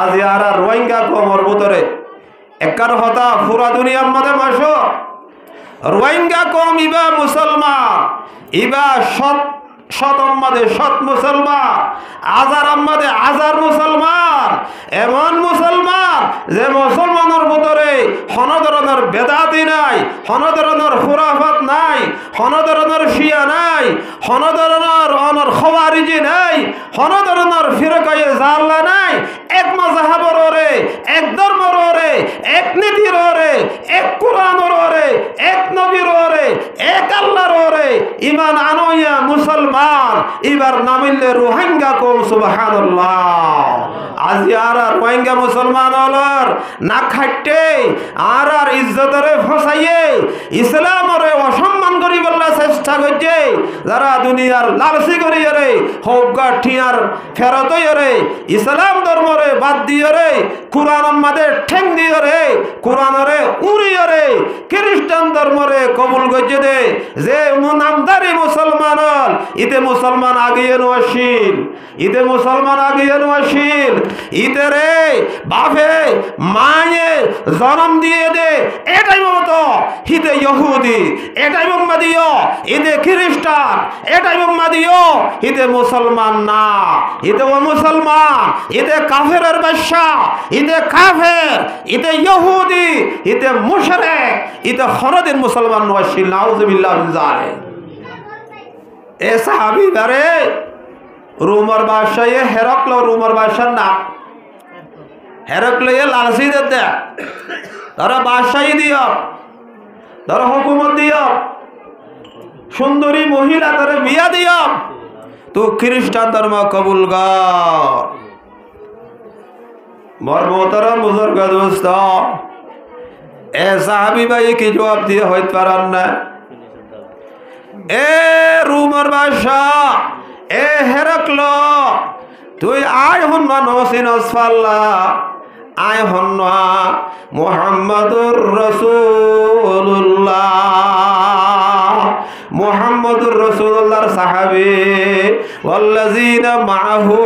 আজ আর রোহিঙ্গা কমর ভিতরে একার হতা পুরা দুনিয়ার মধ্যে মাসো রোহিঙ্গা কম ইবা মুসলমান ইবা সৎ আম্মাদে সৎ মুসলমান আজার আম্মাদে আজার মুসলমান এমন মুসলমান যে মুসলমানের ভিতরে কোন ধরনের বেদাতি নাই কোন ধরনের খুরাফাত নাই কোন ধরনের শিয়া নাই কোন ধরনের অনর খওয়ারিজি নাই কোন ধরনের ফিরকায়ে জাল্লা নাই এক মাযহাবের ওরে এক ধর্মের ওরে এক নীতির ওরে এক কোরআনের ওরে এক নবীর ওরে এক আল্লাহর ওরে ঈমান আনয়া মুসলমান এবার নামিলে রোহিঙ্গা কম সুবহানাল্লাহ আজ আর রোহিঙ্গা মুসলমান হলর না খাইতে আর ইজ্জতরে ফসাইয়ে ইসলামরে অসম্মান করি বললা চেষ্টা করছে যারা দুনিয়ার লালসি করি রে হোগা ঠিয়ার ফেরত রে ইসলাম ধর্মরে বাদ দিয়ে রে কুরআন আমাদের ঠেং দিয়ে রে কুরআনরে উড়িয়ে রে খ্রিস্টান ধর্মরে কবুল করছে দে যে নামদারি মুসলমান হল ইতে মুসলমান আগিয়ে নশীল ইতে মুসলমান আগিয়ে নশীল ইতে রে বাপে মায়ে জন্ম দিয়ে দে এটাই মতো হিতে ইহুদি এটাই মোহাম্মদীয় ইতে খ্রিস্টান এটাই মোহাম্মদীয় ইতে মুসলমান না ইতে ও মুসলমান ইতে কাফেরের বাদশা ইতে কাফের ইতে ইহুদি ইতে মুশরিক ইতে খরদিন মুসলমান নশীল নাউযুবিল্লাহ মিন যালিক এ সাহাবী বারে রোমার বাদশাহ হেরাক্ল রোমার বাদশার নাম হেরাক্ল লালসি দে তারা বাদশাহী দিও তারা হুকুমত দিও সুন্দরী মহিলা তারা বিয়া দিও তো খ্রিস্টান ধর্ম কবুল কর মর্মতরম বুজুর্গ দোস্ত এ সাহাবী ভাই কি জবাব দিয়ে হইতে পারেন না এ রোমার বাদশাহ এ হেরাক্ল তুই আয় হন মানসিনস ফাল্লা আয় হন মুহাম্মাদুর রাসূলুল্লাহ মুহাম্মদুর রাসূলুল্লাহর সাহাবী ওয়াল্লাযীনা মাআহু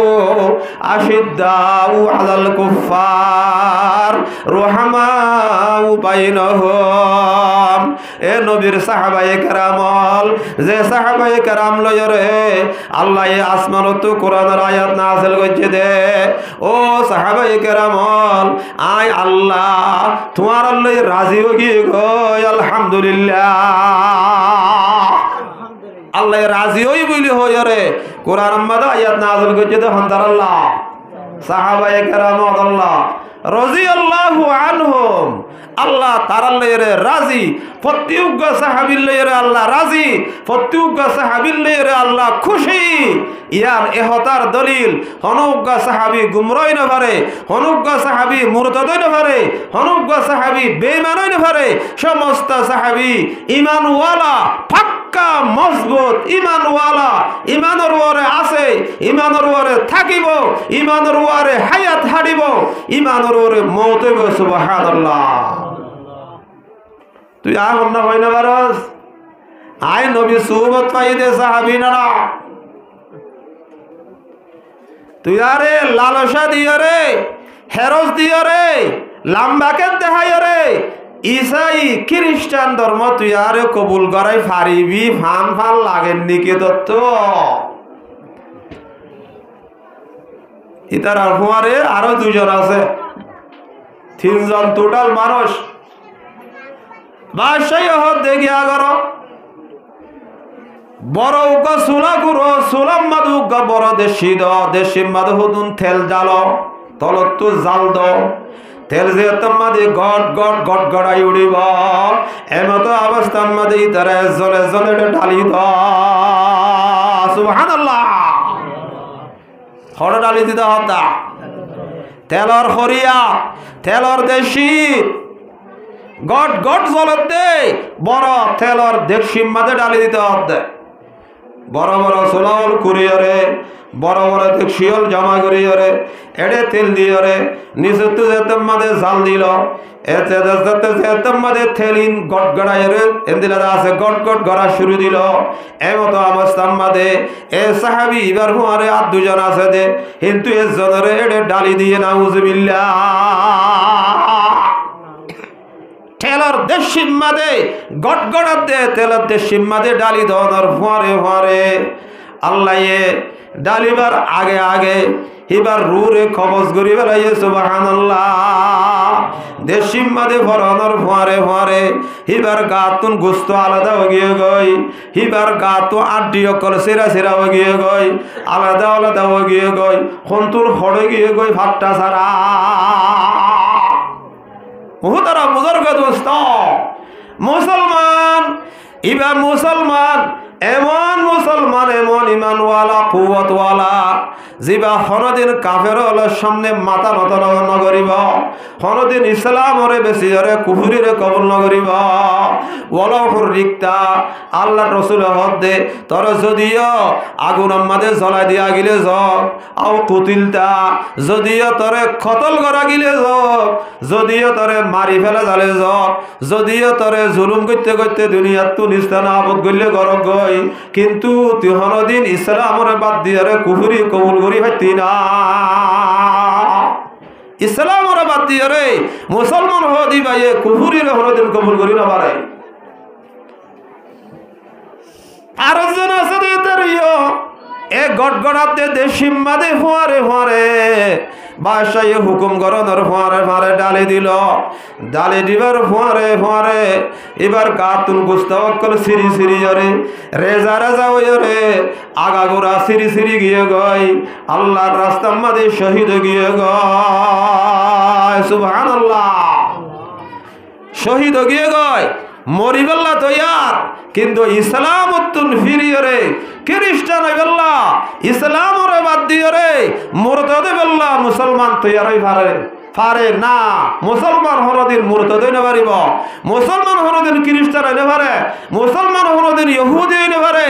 আশিদ্দাউ আলাল কুফফার রুহামাউ বাইনাহুম। এ নবীর সাহাবায়ে কেরামল, যে সাহাবায়ে কেরাম লয়রে আল্লাহ এই আসমানত কোরআনের আয়াত নাযিল করছে দে, ও সাহাবায়ে কেরামল আয় আল্লাহ তোমার আল্লাহ রাজি হয়ে গিয়ে গো আলহামদুলিল্লাহ। আল্লাহ রাজি হই বলি হই রে কোরআন মধ্যে আয়াত নাযিল করছে দে হন্তার আল্লাহ সাহাবায়ে কেরামল আল্লাহ রাদিয়াল্লাহু আনহুম। আল্লাহ তারার লইরে রাজি, প্রত্যেক সাহাবীর লইরে আল্লাহ রাজি, প্রত্যেক সাহাবীর লইরে আল্লাহ খুশি। ইয়ার এহতার দলিল হনুক সাহাবী গুমরাই না পারে, হনুক সাহাবী মুরতাদ না পারে, হনুক সাহাবী বেঈমান না পারে, সমস্ত সাহাবী ঈমানওয়ালা পাক্কা মজবুত ঈমানওয়ালা, ঈমানের ওরে আছে, ঈমানের ওরে থাকিব, ঈমানের ওরে হায়াত হারিব, ঈমানের ওরে মওত হইব। সুবহানাল্লাহ। তুই আয় না হয় না বারস আয় নবী সুহবত পাই দে সাহাবী না, তুই আরে লালসা দিও রে, হেরস দিও রে, লাম্বাকে দেখাই রে, ইসাই খ্রিস্টান ধর্ম তুই আরে কবুল করাই পারিবি? ফান ফান লাগেন নিকে তত্ত্ব ইতার হুয়ারে আরো দুজন আছে, তিনজন টোটাল মানুষ। বাসাই হত দেখি আগর বড় উগা সুলা গুরো সুলাম মাদু উগা বড় দেশি দ দেশি মাদু হুদুন তেল জাল তলত জাল দ তেল যে তোমাদের গট গট গট গড়াই উড়িব এমতো অবস্থার মধ্যে তারা জলে জলে ঢালি দ। সুবহানাল্লাহ। হড় ডালি দিতে হতা তেলর হরিয়া তেলর দেশি গট গট জলত দে বড় তেলর দেশি মাঝে ডালি দিতে হতে বড় বড় সোলাল করিয়রে বড় বড় দেশিয়ল জমা করিয়রে এড়ে তেল দিয়রে নিচে তো যেতে মাঝে জাল দিল এতে যেতে মাঝে তেলিন গট গড়াইরে এদিলা আছে গট গট গড়া শুরু দিল। এমতো অবস্থার মাঝে এ সাহাবী এবার হুয়ারে আর দুজন আছে দে কিন্তু এজনের এড়ে ডালি দিয়ে নাউজুবিল্লাহ তেলর দেশির মাঝে গট গড়া দে তেলর দেশির মাঝে ডালি দর ফুয়ারে ফুয়ারে আল্লাহ ডালিবার আগে আগে এবার রুরে কবজ করি বেলাইয়ে সুবহানাল্লাহ। দেশির মাঝে ফরনর ফুয়ারে ফুয়ারে এবার গাতুন গোস্ত আলাদা হয়ে গিয়ে গই এবার গাতো আড্ডি অকল সেরা সেরা হয়ে গিয়ে গই আলাদা আলাদা হয়ে গিয়ে গই হন্তুর হড়ে গিয়ে গই ভাতটা সারা তারা বুজুর্গ দোস্ত মুসলমান ইবা মুসলমান এমন মুসলমান এমন ইমানওয়ালা কুওয়াতওয়ালা জিবা হরদিন কাফেরর সামনে মাথা নত নগরিব হরদিন ইসলামরে বেশি হরে কুফরিরে কবুল নগরিব ওয়ালাহুর রিক্তা আল্লাহ রাসূল হদে তোর যদিও আগুন আমাদের জ্বলাই দিয়া গিলে যাক আও কুতিলতা যদিও তোরে কতল করা গিলে যাক যদিও তোরে মারি ফেলা জালে যাক যদিও তোরে জুলুম করতে করতে দুনিয়াত তু নিস্তানা আবদ গইলে গরক গই কিন্তু তুই হরদিন ইসলামরে বাদ দিয়া রে কুফরি কবুল করি হইতি না ইসলামরে বাদ দিয়া রে মুসলমান হদি ভাইয়ে কুফরির হরদিন কবুল করি না পারে। আর জন আছে দেরিও এ গটগড়াতে দেশিম মাদে ফুয়ারে ফুয়ারে বাসায় হুকুম করনর ফুয়ারে ফুয়ারে ডালি দিল ডালি দিবার ফুয়ারে ফুয়ারে এবার কাতুন গুস্তাওয়াক্কল সিরি সিরি জরে রেজা রেজা ওরে আগাগোড়া সিরি সিরি গিয়ে গই আল্লাহর রাস্তার মাঝে শহীদ গিয়ে গয় সুবহানাল্লাহ শহীদ গিয়ে গয় মরিবেল্লা তৈয়ার কিন্তু ইসলাম উত্তুন ফিরিয়রে খ্রিস্টান হইবেল্লা ইসলাম ওরে বাদ দিয়রে মুরতাদে বেল্লা মুসলমান তৈয়ার হই পারে না মুসলমান হরদিন মুরতাদ হইতে পারিব মুসলমান হরদিন খ্রিস্টান হইতে পারে মুসলমান হরদিন ইহুদি হইতে পারে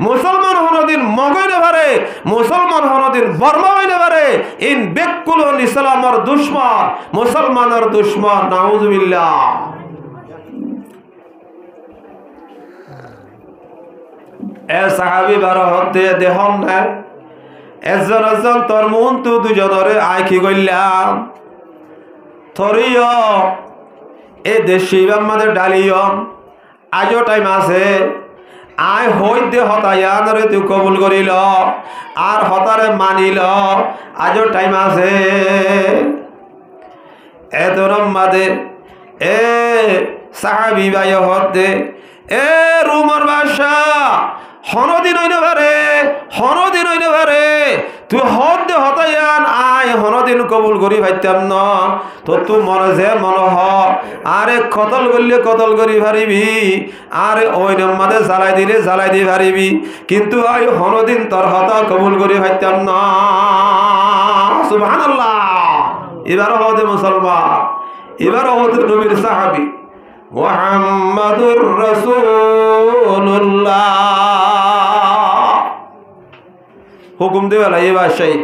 মুসলমান হরদিন মগ হইতে পারে মুসলমান হরদিন বর্মা হইতে পারে ইন বেকুল ইসলামের দুশমন মুসলমানের দুশমন নাউজুবিল্লাহ। এ সাহাবি বারো হতে দেহন না একজন তোর মন তু দুজনরে আইকি গইলাম থরিও এ দেশি আমাদের ডালিও আজও টাইম আছে আয় হইতে হতায়ানরে তুই কবুল করিল আর হতারে মানিল আজও টাইম আছে এ তোর মাদে এ সাহাবি ভাই হতে এ রুমর বাসা হনদিন হইনে ভারে তুই হদ হতায়ান আয় হনদিন কবুল করি ভাইতাম ন তো তুই মনে যে মনে হ আরে কতল করলে কতল করি পারিবি আরে ওই মাঝে জ্বালাই দিলে জ্বালাই দিয়ে পারিবি কিন্তু আয় হনদিন তোর হতা কবুল করি ভাইতাম না সুবহানাল্লাহ এবার হতে মুসলমান এবার হতে নবীর সাহাবি মুহাম্মাদুর রাসূলুল্লাহ হুকুম দেওয়ালা এই বাসাই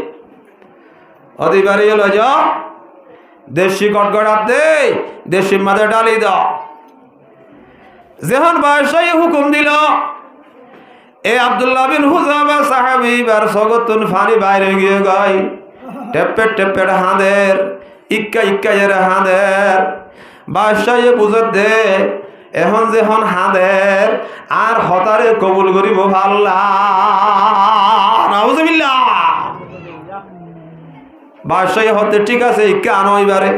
অধিবারী হলো যা দেশি গড়গড়াত দে দেশি মাঝে ডালি দাও যেহন বাসাই হুকুম দিল এ আব্দুল্লাহ বিন হুযাফা সাহাবী বার সগতুন ফানি বাইরে গিয়ে গায় টেপে হাঁদের ইক্কা এর হাঁদের বাসাই বুঝত দে এখন যেখন হাঁদের আর হতারে কবুল করিব আল্লাহ নাউজুবিল্লাহ বাসাই হতে ঠিক আছে ইক্কা আনো এবারে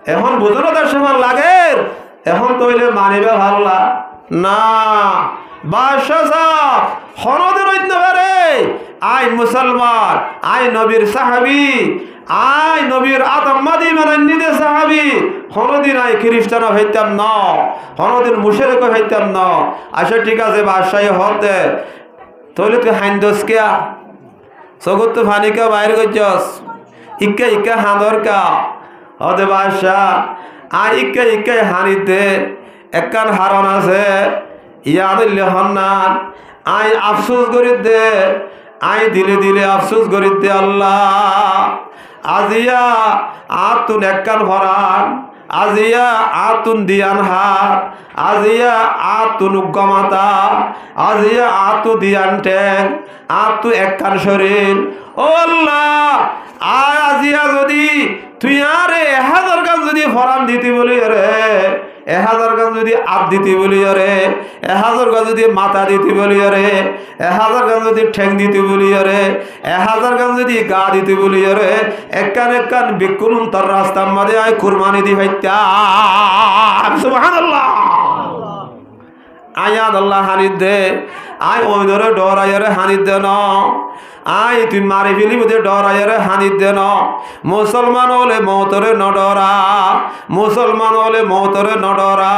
এখন বুঝলো তার সময় লাগে এখন তৈলে মানিবে ভাল্লা না বাদশা সাহেব হনদের হইতে পারে আই মুসলমান আই নবীর সাহাবি আই নবীর আতম্মাদি মানান্নিদে সাহাবি হনদিন আই খ্রিস্টান হইতাম না হনদিন মুশরিক হইতাম না আচ্ছা ঠিক আছে বাদশাহী হতে তৈলে তুই হাইন্দস কেয়া সগত তো ফানিকা বাইর করছস ইক্কা হাঁদর কা হতে বাদশাহ আই ইক্কা হানিতে একখান হারণ আছে ইয়াদিল্লে হন্নান আই আফসোস করি দে আই দিলে আফসোস করি দে আল্লাহ আজিয়া আতুন একখান ভরান আজিয়া আতুন দিয়ান হাত আজিয়া আতুন উগ্গমাতা আজিয়া আতু দিয়ান ট্যাং আতু একখান শরীর ও আল্লাহ আজিয়া যদি তুই আরে 1000 গান যদি ফরান দিতে বলি রে 1000 গান যদি আপ দিতে বলি রে 1000 গান যদি মাথা দিতে বলি রে 1000 গান যদি ঠ্যাং দিতে বলি রে 1000 গান যদি গা দিতে বলি রে একখান বিকুলুন তার রাস্তার মাঝে আয় কুরবানি দি ভাইতা সুবহানাল্লাহ আয়াত আল্লাহ হানি দে আয় ওই ধরে ডরাইরে হানি দে না আই তুই মারি ফেলি বুঝে ডরাইরে হানি দে না মুসলমান হলে মৌতরে ন ডরা মুসলমান হলে মৌতরে ন ডরা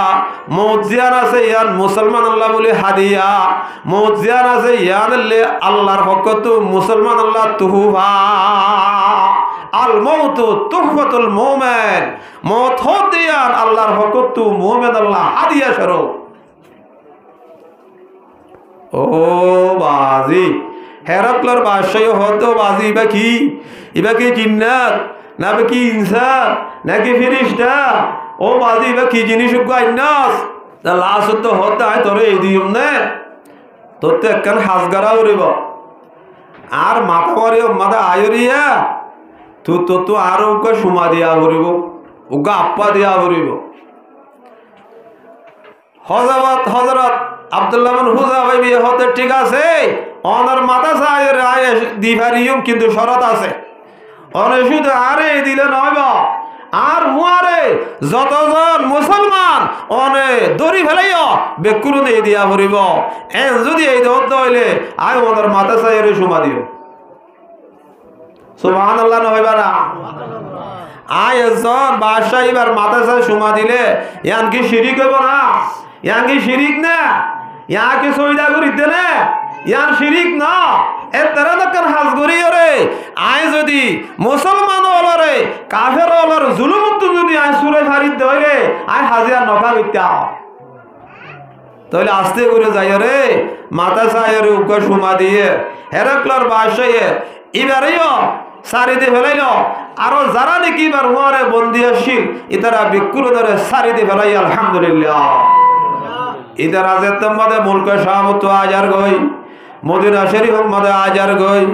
মৌত জিয়ান আছে ইয়ান মুসলমান আল্লাহ বলে হাদিয়া মৌত জিয়ান আছে ইয়ান আল্লাহর পক্ষ তু মুসলমান আল্লাহ তুহুভা আল মৌতু তুহফাতুল মুমিন মৌত হদিয়ান আল্লাহর পক্ষ তু মুমিন আল্লাহ হাদিয়া স্বরূপ ও বাজি হেরাক্লর বাদশাহ হতো বাজি ইবা কি জিন্নাত না কি ইনসান নাকি ফেরেশতা ও বাজি ইবা কি জিনিস গাইনাস তা লাস্ট তো হতে হয় তোরে এই দিম নে তোর তো একখান হাজগারা উড়িব আর মাথা মারি মাথা আয়রিয়া তো আর ওকে সুমা দিয়া উড়িব ওকে আপ্পা দিয়া উড়িব হযরত আব্দুল্লাহ বিন হুযাফা বিয়ে হতে ঠিক আছে অনার মাথা চায় রায় দিভারিয়ম কিন্তু শরত আছে অনে শুধু আরে দিলে নয়বা আর হুয়ারে যতজন মুসলমান অনে দড়ি ফেলাইও বেকুরু নেই দিয়া ভরিব এন যদি এই ধরতে হইলে আয় ওনার মাথা চায় রে সুমা দিও সুবহানাল্লাহ নহইবা না আয় একজন বাদশাহ এবার মাথা চায় সুমা দিলে ইয়ান কি শিরিক হইব না ইয়ান কি শিরিক না ইয়া কি সইদা করিতে না ইয়ার শিরিক না এ তারা দক্কার হাজ করি রে আয় যদি মুসলমান হলরে কাফের হলর জুলুমত যদি আয় সুরে ফারিদ দইরে আয় হাজিয়া নফা বিত্তা তাহলে আস্তে করে যাই রে মাথা চায় রে উকা সুমা দিয়ে হেরাক্লর বাদশাহ এবারেও সারিতে ফেলাইল আরো যারা নাকি এবার হুয়ারে বন্দি আসিল ইতারা বিকুল ধরে সারিতে ফেলাই আলহামদুলিল্লাহ ইদার আজের মধ্যে মুলক শামত আজার গই মদিনা শরীফ মধ্যে আজার গই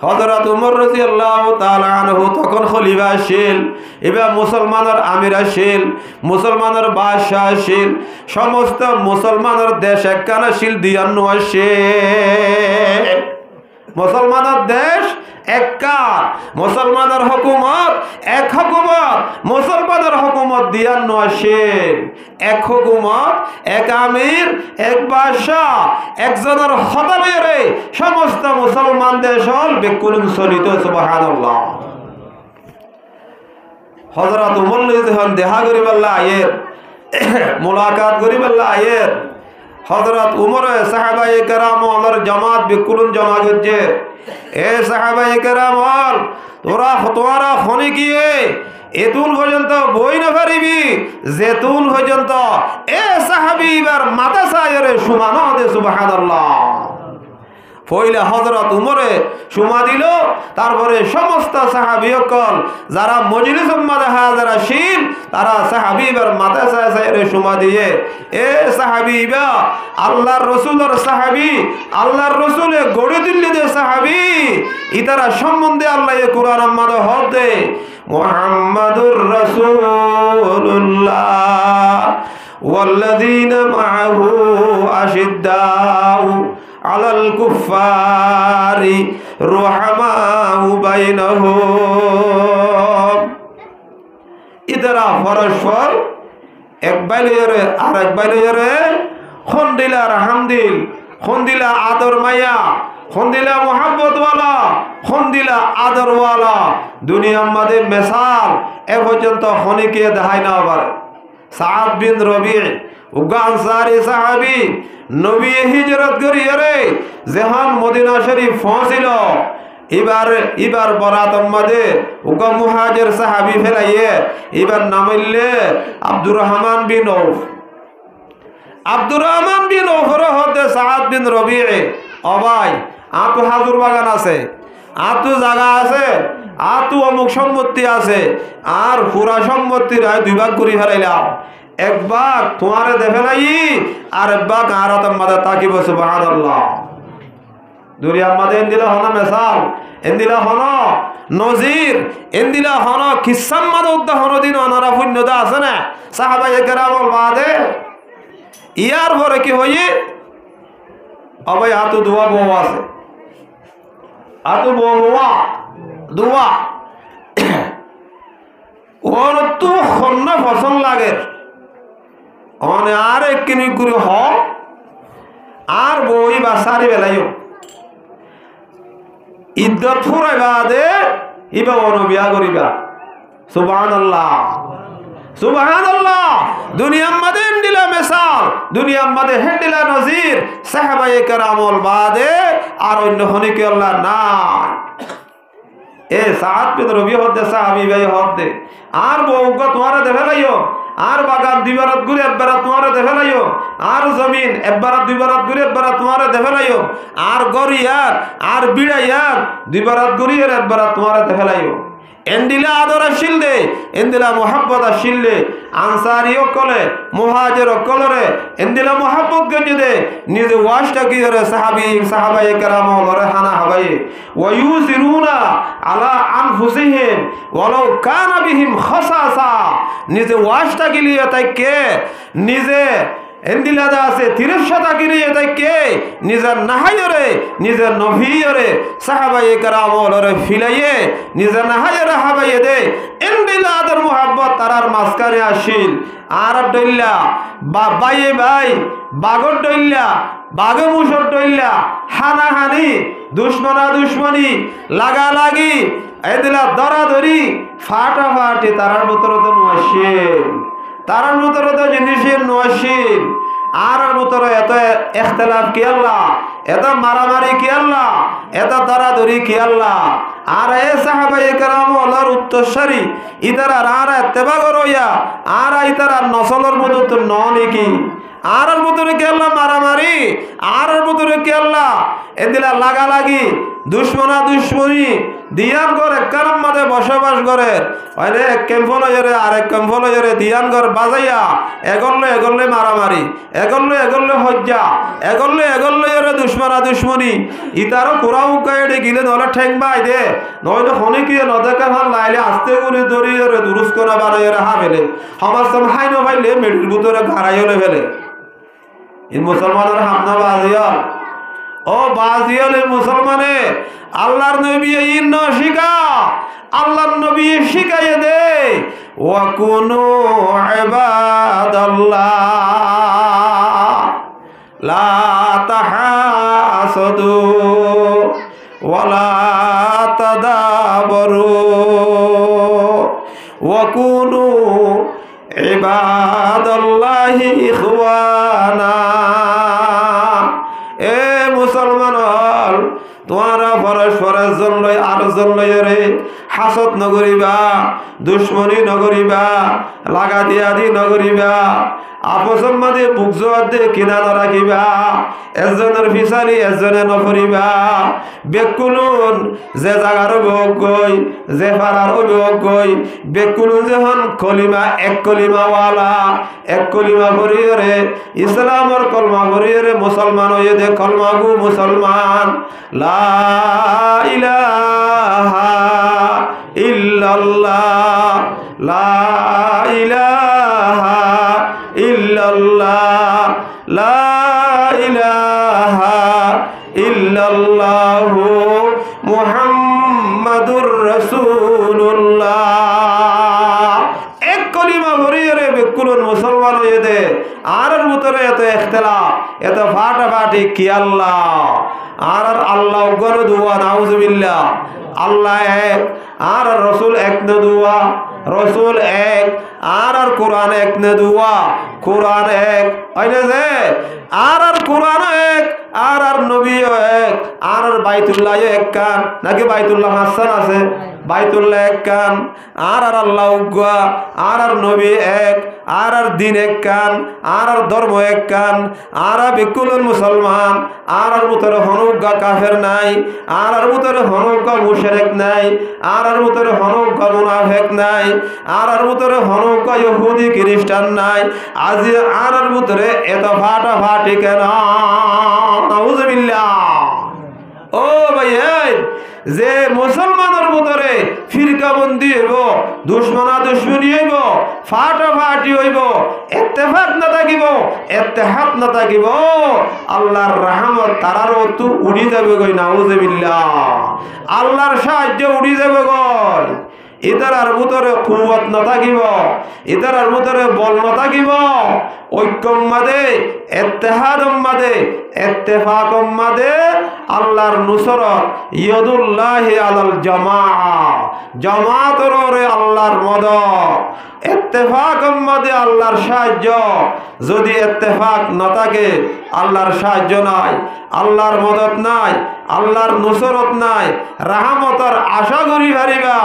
হযরত উমর রাদিয়াল্লাহু তাআলা আনহু তখন খলিফা ছিল এবার মুসলমানের আমির ছিল মুসলমানের বাদশাহ ছিল সমস্ত মুসলমানের দেশ একখানা ছিল দিয়ান্ন ছিল মুসলমানের দেশ এককার মুসলমানের হুকুমত এক হুকুমত মুসলমানের হুকুমত দিয়ান্ন ছিল এক হুকুমত এক আমির এক বাদশাহ একজনের খতাবেরে সমস্ত মুসলমান দেশ হল বেকুলুন চলিত সুবহানাল্লাহ হযরত উমর যখন দেখা করিবাল্লাহ আয়ের মুলাকাত করিবাল্লাহ আয়ের হযরত উমর সাহাবায়ে কেরামর জামাত বেকুলুন জমা করছে এ সাহাবায়ে কেরাম তোরা খনি গিয়ে এতুন পর্যন্ত বই না পারিবি যেতুন পর্যন্ত এ সাহাবী এবার মাথা সায়রে সুমানো দে সুবহানাল্লাহ পয়লা হযরত উমরে সুমা দিল তারপরে সমস্ত সাহাবীসকল যারা মজলিসের মধ্যে হাজির আছেন তারা সাহাবী এবার মাথা সায়রে সুমা দিয়ে এ সাহাবী বা আল্লাহর রাসূলের সাহাবী আল্লাহর রাসূলে গড়ে দিল্লি দে সাহাবী ইতারা সম্বন্ধে আল্লাহ কোরআন মধ্যে হক দে মুহাম্মাদুর রাসূলুল্লাহ ওয়াল্লাযীনা মাআহু আশিদ্দাউ আলাল কুফারি রুহামাউ বাইনহুম ইদারা পরস্পর এক বাইলরে আর এক বাইলরে খন্দিলা রাহমদিল খন্দিলা আদর মায়া খন্দিলা মোহাব্বত ওয়ালা খন্দিলা আদর ওয়ালা দুনিয়ার মধ্যে মিসাল এ পর্যন্ত খনিকে দেখাই না পারে সাদ বিন রবি উগা আনসারি সাহাবী নবী হিজরত করিয়ে যখন মদিনা শরীফ পৌঁছিল এবার বরাতর মধ্যে উগা মুহাজির সাহাবী ফেলাইয়ে এবার নামইলে আব্দুর রহমান বিন আউফ হতে সাদ বিন রবি অবাই আতু হাজুর বাগান আছে আতু জায়গা আছে আতু অমুক সম্পত্তি আছে আর পুরা সম্পত্তির দুই ভাগ করে ফেলাইলাম এক ভাগ তোমারে দেখে নাই আর এক ভাগ আর মাঝে তাকিব সুবহানাল্লাহ দুনিয়ার মাঝে এন্দিলা হন মেসাল এন্দিলা হন নজির এন্দিলা হন কিসাম মাঝে উদাহরণ দিন অনারা পুণ্যতা আছে না সাহাবায়ে কেরামর বাদে ইয়ার পরে কি হই অবৈ আতু দোয়া বউ আছে আতু বউয়া দোয়া ওর তো খন্ন ফসল লাগে অনে আর এক কিনি করে হ আর বই বাসারি বেলাইও ইদ্যত ফুরাই বাদে ইবা অন বিয়া করিবা সুবহানাল্লাহ সুবহানাল্লাহ দুনিয়ার মধ্যে দিলা মিসাল দুনিয়ার মধ্যে হেন্ডিলা নজির সাহাবায়ে কেরামল বাদে আর অন্য হনিকে আল্লাহ না এ সাদ বিন রবি হতে সাহাবী ভাই হতে আর বউকে তোমারে দেখে লাইও আর বাগান দুইবারত ঘুরে একবার তোমারে দেখে লাইও আর জমিন একবার দুইবারত ঘুরে একবার তোমারে দেখে লাইও আর গরিয়ার আর বিড়াইয়ার দুইবারত ঘুরিয়ে একবার তোমারে দেখে লাইও এন্দিলা আদর আসিল দে এন্দিলা মোহাব্বত আসিল দে আনসারিও কলে মুহাজির কলরে এন্দিলা মোহাব্বত গঞ্জ দে নিজে ওয়াশটা কি করে সাহাবায়ে কেরাম লরে হানা হবাই ওয়া ইউসিরুনা আলা আনফুসিহিম ওয়ালাউ কানা বিহিম খাসাসা নিজে ওয়াশটা কি লিয়ে তাইকে নিজে এন্দিলাদা আছে 30 গিরিয়ে তাইকে নিজের নাহায়রে নিজের নভিয়রে সাহাবায়ে কেরামরে ফিলাইয়ে নিজের নাহায়রে হাবাইয়ে দে এন্দিলাদার মুহাব্বত তারার মাসকারে আসিল আর ডইল্লা বাইয়ে ভাই বাগর ডইল্লা বাগে মুসর ডইল্লা হানাহানি দুশ্মনী লাগালাগি এদিলা দরাদরি ফাটাফাটি তারার ভিতরে তো নশিল তারার ভিতরে তো জিনিসের নশিল আর ভিতরে এত ইখতিলাফ কি আল্লাহ এত মারামারি কি আল্লাহ এত দরাদরি কি আল্লাহ আর এ সাহাবায়ে কেরাম আল্লাহর উত্তরসূরি ইতারা আর ইত্তেবা করইয়া আর ইতারা নসলের মতো তো ননি কি আর ভিতরে কি আল্লাহ মারামারি আর ভিতরে কি আল্লাহ এদিলা লাগালাগি দুশ্মনা দুশ্মনী দিয়ান ঘর একখানার মাঝে বসবাস করে ওইলে এক ক্যাম্প লইরে আরেক ক্যাম্প লইরে দিয়ান ঘর বাজাইয়া এগল্লে মারামারি এগল্লে হজ্জা এগল্লে দুশ্মনা দুশ্মনী ইতারও কোরাও গায়ে গিলে নহলে ঠেং বাই দে নইলে হনে কি নদেকা ভাল লাইলে আস্তে করে দড়িয়ে দুরুস করা বানাইয়ে হা ফেলে সমাজ হাই নভাইলে মেডির ভিতরে ঘাড়াইলে ফেলে এই মুসলমানের হামনা বাজিয়াল ও বাজিয়াল এই মুসলমানে আল্লাহর নবী ইন্ন শিখা আল্লাহর নবী শিখাইয়ে দে ওয়া কুনু ইবাদাল্লাহ লা তাহাসাদু ওয়ালা তাদাবরু ওয়া কুনু ইবাদাল্লাহি ইখওয়ানা এ মুসলমান তোমারা পরস্পরের জন্য আর জন্য রে হাসত নগরিবা দুশ্মনী নগরিবা লাগা দিয়া দি নগরিবা আপসের মাঝে বুক জোয়ার দিয়ে কিনা নরাখিবা এজনের ফিসালি এজনে নকরিবা বেকুলুন যে জাগার অভিযোগ গই যে পাড়ার অভিযোগ গই বেকুলুন যখন কলিমা এক কলিমাওয়ালা এক কলিমা ভরিয়রে ইসলামর কলমা ভরিয়রে মুসলমান হয়ে দে কলমাগু মুসলমান লা ইলাহা ইল্লাল্লাহ লা ইলাহা ইল্লাল্লাহ লা ইলাহা ইল্লাল্লাহু মুহাম্মাদুর রাসূলুল্লাহ এক কলিমা ভরিয়ে রে বেকুলুন মুসলমান হয়ে দে আর ভিতরে এত ইখতিলাফ এত ফাটাফাটি কি আল্লাহ আর আল্লাহ গণ দুয়া নাউজুবিল্লাহ আল্লাহ এক আর রাসূল এক ন দুয়া রসুল এক আর কোরআন এক নে দুয়া কোরআন এক আইনে যে আর কোরআন এক আর নবীও এক আর বাইতুল্লাহ এক কান নাকি বাইতুল্লাহ হাসান আছে বাইতুল্লাহ এক কান আর আল্লাহ উগ্গা আর নবী এক আর দিন এক কান আর ধর্ম এক কান আর বিকুলুল মুসলমান আর মুতরে হনুগা কাফের নাই আর মুতরে হনুগা মুশরিক নাই আর মুতরে হনুগা মুনাফিক নাই আর মুতরে হনুগা ইহুদি খ্রিস্টান নাই আজ আর মুতরে এত ফাটা ফাটি কেন নাউজুবিল্লাহ ও ভাই যে মুসলমানের ভিতরে ফিরকাবন্দি হইব দুশ্মনা দুশ্মনী হইব ফাটাফাটি হইব ইত্তেফাক না থাকিব ইত্তেহাদ না থাকিব আল্লাহর রহমত তারারও তো উড়ি যাবে গই নাউজুবিল্লাহ আল্লাহর সাহায্য উড়ি যাবে গই ইতারার ভিতরে কুওয়াত না থাকিব ইতারার ভিতরে বল না থাকিব ঐক্যম মাদে ইত্তেহাদম মাদে ইত্তেফাকম মাদে আল্লাহর নুসরত ইয়াদুল্লাহি আলাল জামাআ জামাতের ওরে আল্লাহর মদদ ইত্তেফাকম মাদে আল্লাহর সাহায্য যদি ইত্তেফাক না থাকে আল্লাহর সাহায্য নাই আল্লাহর মদদ নাই আল্লাহর নুসরত নাই রাহমতের আশা করি পারিবা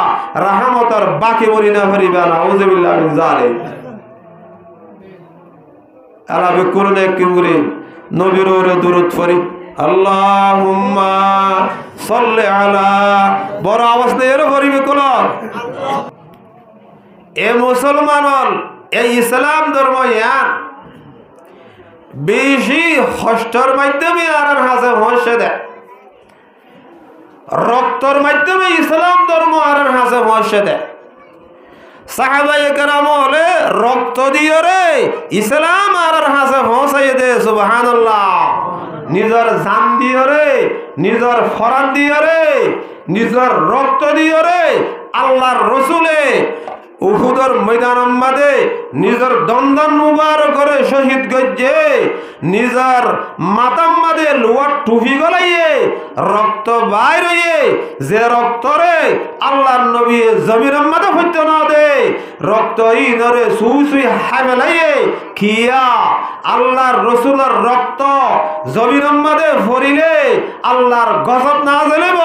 রাহমতের বাকি বলি না পারিবা নাউজুবিল্লাহ মিন যালিক আলা বিকুরুন কিমরি নবীর ওরে দুরূদ পড়ি আল্লাহুম্মা সাল্লি আলা বড় আওয়াজ দিয়ে পড়িবে কোন এ মুসলমান এই ইসলাম ধর্ম ইয়ান বেশি হষ্টর মাধ্যমে আর হাসে হসে দেয় রক্তর মাধ্যমে ইসলাম ধর্ম আর হাসে হসে দেয় সাহাবায়ে কেরাম হলে রক্ত দিয়ে রে ইসলাম আর হাসে হসাই দে সুবহানাল্লাহ নিজের জান দিয়ে রে নিজের ফরান দিয়ে রে নিজের রক্ত দিয়ে রে আল্লাহর রসুলে উহুদের ময়দানের মাঝে নিজের দন্দন মুবারক করে শহীদ গজ্জে নিজের মাথার মাঝে লোয়ার টুপি গলাইয়ে রক্ত বাইর হয়ে যে রক্তরে আল্লাহর নবী জমিনের মাঝে হইতে না দে রক্ত ই নরে সুই সুই হাই মেলাইয়ে খিয়া আল্লাহর রসুলের রক্ত জমিনের মধ্যে ভরিলে আল্লাহর গজব না জ্বলিব,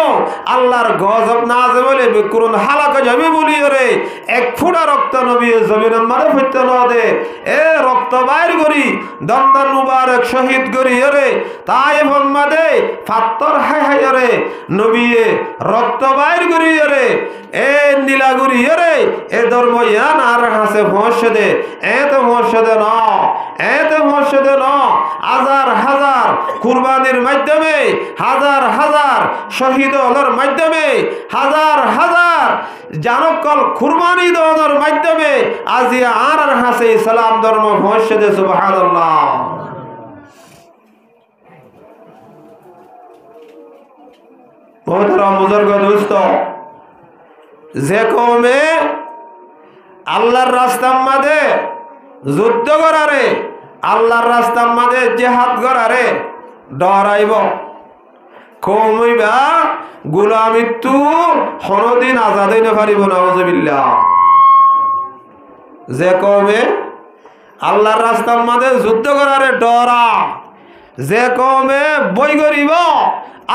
আল্লাহর গজব না জ্বলে বিকুরুন হালাকা যাবে বলি রে এক ফোঁটা রক্ত নবী জমিনের মধ্যে ফুটতে না দে এ রক্ত বাইর করি দন্দন মুবারক শহীদ করি রে তাই মধ্যে ফাত্তর হাই হাই রে নবী রক্ত বাইর করি রে এ নীলা করি রে এ ধর্ম ইয়ান আর হাসে ভস্য দে এত ভস্য দে ন এত ভস্য দে ন হাজার হাজার কুরবানির মাধ্যমে হাজার হাজার শহীদ হলোর মাধ্যমে হাজার হাজার জানকল কুরবানি দেওয়ার মাধ্যমে আজি আর হাসে ইসলাম ধর্ম ভস্য দে সুবহানাল্লাহ। মোহতারাম বুজুর্গ দোস্ত, যে কওমে আল্লাহর রাস্তার মাঝে যুদ্ধ করারে আল্লাহর রাস্তার মাঝে জিহাদ করারে ডরাইব কওমইবা গোলামিত্তু কোনদিন আজাদ হইতে পারিব না। নাউজুবিল্লাহ। যে কওমে আল্লাহর রাস্তার মাঝে যুদ্ধ করারে ডরা, যে কওমে বই করিব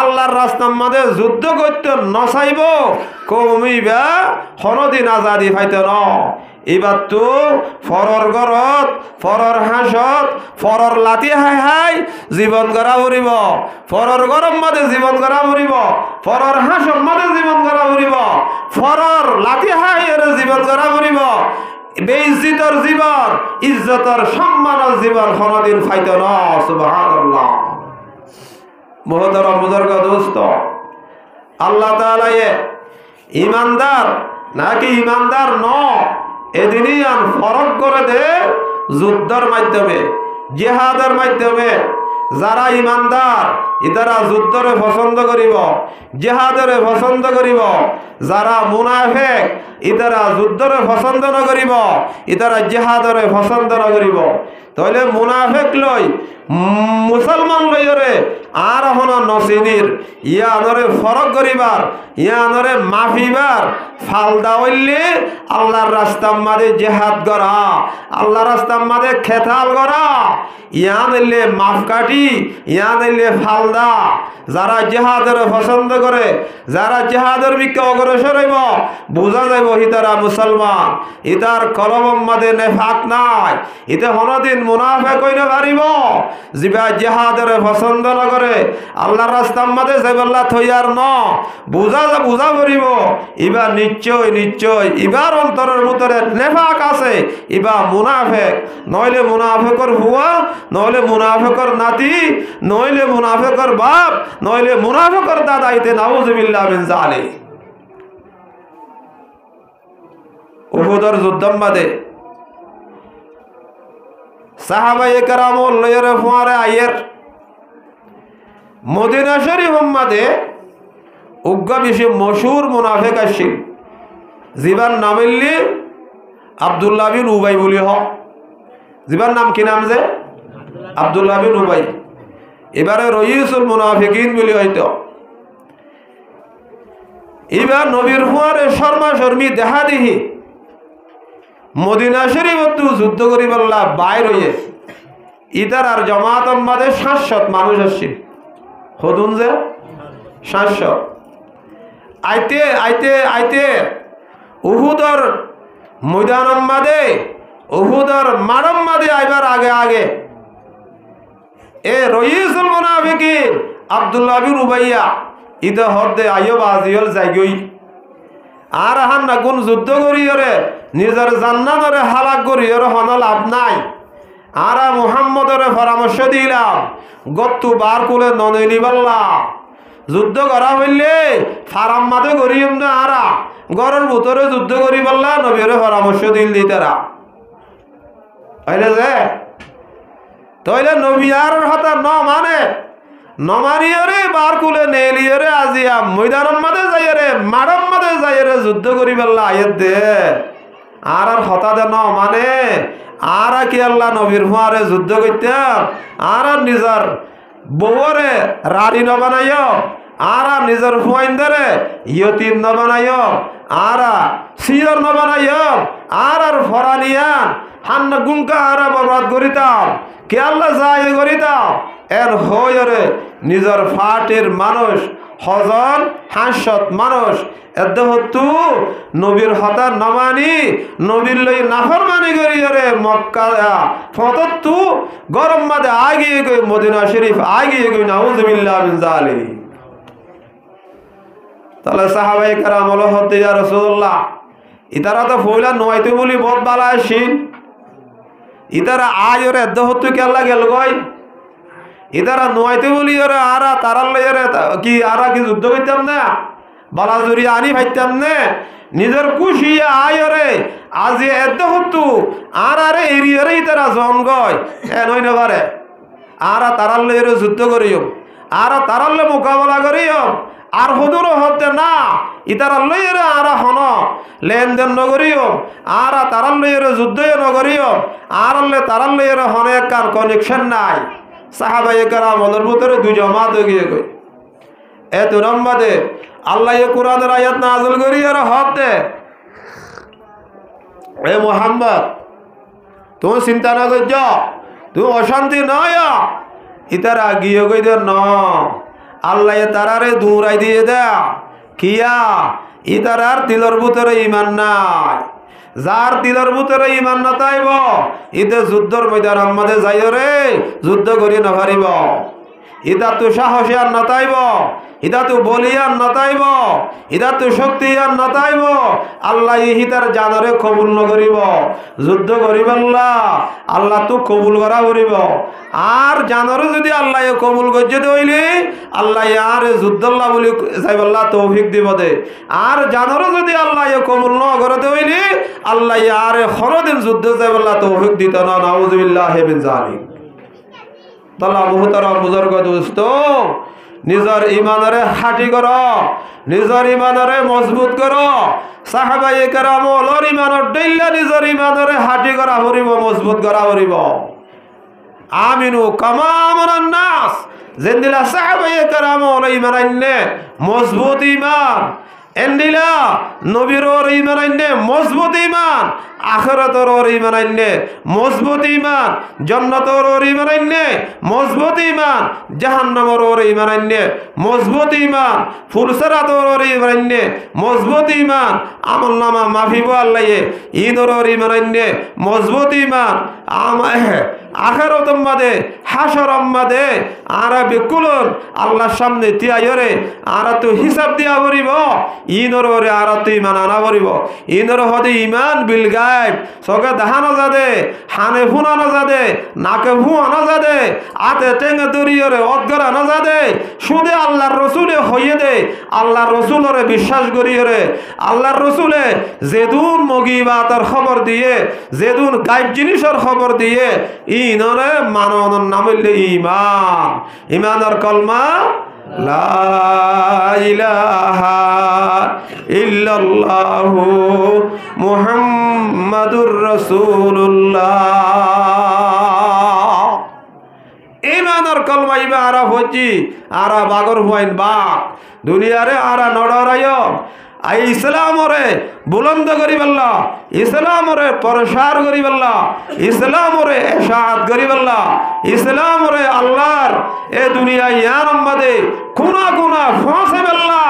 আল্লাহর রাস্তার মাঝে যুদ্ধ করতে নচাইব কওমিবা কোনদিন আজাদি পাইতে ন। এবার তো ফরর ঘরত ফরর হাঁসত ফরর লাঠি হাই হাই জীবন গড়া ফুরিব, ফরর গরম মাঝে জীবন গড়া ফুরিব, ফরর হাঁসর মাঝে জীবন গড়া ফুরিব, ফরর লাঠি হাই জীবন গড়া ফুরিব। বেইজ্জতর জীবন ইজ্জতর সম্মানের জীবন কোনদিন পাইতে ন। সুবহানাল্লাহ। মোহতারাম বুজুর্গ দোস্ত, আল্লাহ তাআলা ইমানদার নাকি ইমানদার ন এদিনই আন ফরক করে দে যুদ্ধের মাধ্যমে জিহাদের মাধ্যমে। যারা ইমানদার ইতারা যুদ্ধরে পছন্দ করিব, জিহাদরে পছন্দ করিব। যারা মুনাফিক ইতারা যুদ্ধরে পছন্দ নকরিব, ইতারা জিহাদরে পছন্দ নকরিব। তাহলে মুনাফিক লই মুসলমান লইরে আর এখন নচিনির ইয়ানরে ফরক করিবার ইয়ানরে মাফিবার ফালদা হইলে আল্লাহর রাস্তার মাঝে জিহাদ করা, আল্লাহর রাস্তার মাঝে খেতাল করা, ইয়ান হইলে মাফ কাটি, ইয়ান হইলে ফালদা। যারা জিহাদের পছন্দ করে, যারা জিহাদের বিকে অগ্রসর হইব বোঝা যাইব হিতারা মুসলমান, ইতার কলমের মাঝে নেফাক নাই, ইতে কোনদিন মুনাফিক হইতে পারিব। জিবা জিহাদের পছন্দ না করে আল্লাহর রাস্তার মাঝে যাইবাল্লা থইয়ার ন বুঝা করিব ইবা নিশ্চয় নিশ্চয় ইবার অন্তরের ভিতরে নেফাক আছে, ইবা মুনাফিক। নইলে মুনাফিকর হুয়া, নইলে মুনাফিকর নাতি, নইলে মুনাফিকর বাপ, নইলে মুনাফিকর দাদা। ইতে নাউজুবিল্লাহ মিন যালিক। উহুদের যুদ্ধের মাঝে সাহাবায়ে কেরাম লইরে ফুয়ারে আয়ের মদিনা শরীফ মাঝে উগ্র বেশি মশহুর মুনাফিক আসছিল, জিবার নাম হইলি আব্দুল্লাহ বিন উবাই বলি হ। জিবার নাম কি নাম যে আব্দুল্লাহ বিন উবাই। এবারে রইসুল মুনাফিকিন বলি হয়তো। এবার নবীর ফুয়ারে শর্মা শর্মী দেখা দিহি মদিনা শরীফ যুদ্ধ করি বললা বাইর হইয়ে ইতার আর জমাত মাঝে ৭০০ মানুষ আসছিল। হদুন যে ৭০০ আইতে আইতে আইতে উহুদর ময়দান মাঝে উহুদর মারম মাঝে আইবার আগে আগে এ রইসুল মুনাফিকিন আব্দুল্লাহ বিন উবাইয়া ইদা হদে আইব আজিল যাইগই আর হান না কোন যুদ্ধ করিয়রে নিজের জান্নাতরে হালাক করিয়রে হন লাভ নাই। আর মুহাম্মদরে পরামর্শ দিলাম গত্তু বার কুলে ননইনি বললা যুদ্ধ করা হইলে ফারাম মাঝে করিম না আরা ঘরের ভিতরে যুদ্ধ করি বললা নবীরে পরামর্শ দিল দি তারা হইলে যে তইলে নবী আর হাতে ন মানে নমারিয়রে বার কুলে নেলিয়রে আজিয়া ময়দানের মাঝে যাইরে মারম মাঝে যাইরে যুদ্ধ করি বললা আয়ের দে আর হতা দে ন মানে আর কি আল্লাহ নবীর ফুয়ারে যুদ্ধ করতাম আর নিজের বউরে রানী ন বানাইও আর নিজের ফুয়াইন্দরে ইয়তিম ন বানাইও আর সিয়র ন বানাইও আর ফরানিয়ান হান্ন গুঙ্কা আর বরবাদ করিতাম কে আল্লাহ যায় করি দাও এর হয়রে নিজের ফাটের মানুষ হজন হাসত মানুষ এদহতু নবীর হতা নমানি নবীর লই নাফরমানি করি রে মক্কা ফততু গরম মাদে আগিয়ে গই মদিনা শরীফ আগিয়ে গই নাউযুবিল্লাহ মিন যালিক। তাহলে সাহাবায়ে কেরাম হলো হতে ইয়া রাসূলুল্লাহ ইতারা তো ফইলা নয়তে বলি বহুত বালা আসিন ইতারা আয়রে এদহতু কেলা গেল গই ইতারা নয়তে বলি ওরে আরা তারার লইরে কি আরা কি যুদ্ধ করতাম না বালা জুরি আনি ভাইতাম না নিজের খুশি আয়রে আজ এত হতু আর আরে এরিয়ারে ইতারা জন গয় এ নই না পারে আরা তারার লইরে যুদ্ধ করিও আর তারার মোকাবেলা করিও আর হুদুর হতে না ইতারা লইরে আর হন লেনদেন নগরিও আর তারার লইরে যুদ্ধ নগরিও আর তারার লইরে হন এক কানেকশন নাই। সাহাবায়ে কেরাম ওদের ভিতরে দুই জামাত হয়ে গিয়ে কই এত রম্বাদে আল্লাহ কোরআনের আয়াত নাযিল করি আর হতে এ মুহাম্মদ তুমি চিন্তা না করছ তুমি অশান্তি নয় ইতারা গিয়ে কই দে ন আল্লাহ তারারে দূরাই দিয়ে দে কিয়া ইতারার দিলের ভিতরে ঈমান নাই যার দিলের ভিতরে ঈমান না তাইব ইতে যুদ্ধর ময়দান আমাদের যাইও রে যুদ্ধ করি না পারিব ইতা তো সাহসী আর নতাইব ইতা তো বলিয়ান নতাইব ইতা তো শক্তি আর নতাইব আল্লাহ ইহিতার জানরে কবুল নকরিব যুদ্ধ করিব আল্লাহ তো কবুল করা করিব আর জানরে যদি আল্লাহ কবুল করছে হইলে আল্লাহ আর যুদ্ধল্লাহ বলি যাইবল্লাহ তৌফিক দিব দে আর জানরে যদি আল্লাহ কবুল ন করতে হইলে আল্লাহ আর খরদিন যুদ্ধ যাইবল্লাহ তৌফিক দিত না নাউযুবিল্লাহি মিন যালিক। তাহলে মুহতারাম বুজুর্গ দোস্ত নিজের ইমানরে হাঁটি কর নিজের ইমানরে মজবুত কর সাহাবায়ে কেরাম ওলর ইমানের ডেইলা নিজের ইমানরে হাঁটি করা হরিব মজবুত করা হরিব আমিনু কামা আমানান নাস যেদিলা সাহাবায়ে কেরাম ওল ইমান আননে মজবুত ইমান এন্ডিলা নবীর ওর ইমান আননে মজবুত ইমান আখিরাতের ওর ইমান আননে মজবুত ইমান জান্নাতের ওর ইমান আননে মজবুত ইমান জাহান্নামের ওর ইমান আননে মজবুত ইমান ফুলসরাতের ওর ইমান আননে মজবুত ইমান আমলনামা মাফিব আল্লাহ ঈদের ওর ইমান আননে মজবুত ইমান আখিরাত মাদে হাসর মাদে আরা বিকুলন আল্লাহর সামনে তিয়ায়রে আরা তো হিসাব দিয়া করিব ইনর ওরে আরা তো ইমান আনা করিব ইনর হদে ইমান বিল গায়ব সকে দেখানো যাদে হানে ফুনানো যাদে নাকে ফুয়ানো যাদে আতে টেঙ্গে দরিয়রে অদ্গরা না যাদে শুধু আল্লাহর রসুলে হইয়ে দে আল্লাহর রসুলরে বিশ্বাস করিয়রে আল্লাহর রসুলে যেদুন মগিবাতের খবর দিয়ে যেদুন গায়েব জিনিসের খবর দিয়ে ইনরে মাননের নাম হইলে ইমান ইমানের কলমা লা ইলাহা ইল্লাল্লাহু মুহাম্মাদুর রাসূলুল্লাহ। ইমানের কলমা ইবা আরা হচ্ছি আরা বাগর হুয়াইন বাক দুনিয়ারে আরা নড়ারায় আই ইসলামরে বুলন্দ করি বললা ইসলামরে প্রসার করি বললা ইসলামরে এশাআত করি বললা ইসলামরে আল্লাহর এ দুনিয়া ইয়ার মধ্যে কোনা কোনা ফাঁসে বললা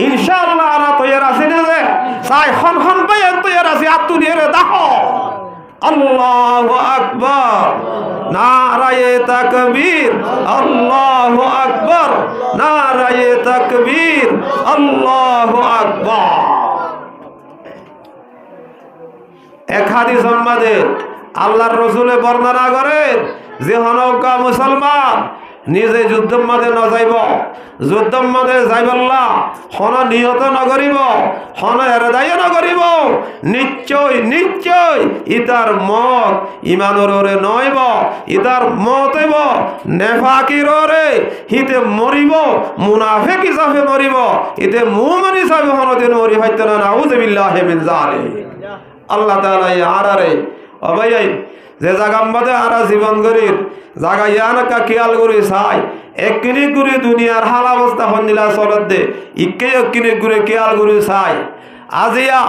ইনশাআল্লাহ আরা তৈয়ার আছে না যে সাই খন খন পাই তৈয়ার আছে আতুনিরে দেখো আল্লাহু আকবার নারায়ে তাকবীর আল্লাহু আকবার নারায়ে তাকবীর আল্লাহু আকবার। এক হাদিস সম্বন্ধে আল্লাহর রাসূলে বর্ণনা করেন যে হনকা মুসলমান নিজে যুদ্ধের মাঝে ন যাইব যুদ্ধের মাঝে যাইবল্লা হন নিহত নগরিব হন এরদায় নগরিব নিশ্চয় নিশ্চয় ইতার মত ইমানর ওরে নইব ইতার মত হইব নেফাকির ওরে হিতে মরিব মুনাফিক হিসাবে মরিব ইতে মুমিন হিসাবে হনদিন মরি হইতো না নাউযুবিল্লাহি মিন যালিক। আল্লাহ তাআলা আরারে অবাই যে জায়গার মধ্যে আরা জীবন করির জায়গা ইয়ানকা খেয়াল করে চাই এককিনি করে দুনিয়ার হাল অবস্থা হন্দিলা চলত দে ইকে এককিনি করে খেয়াল করে চাই আজিয়া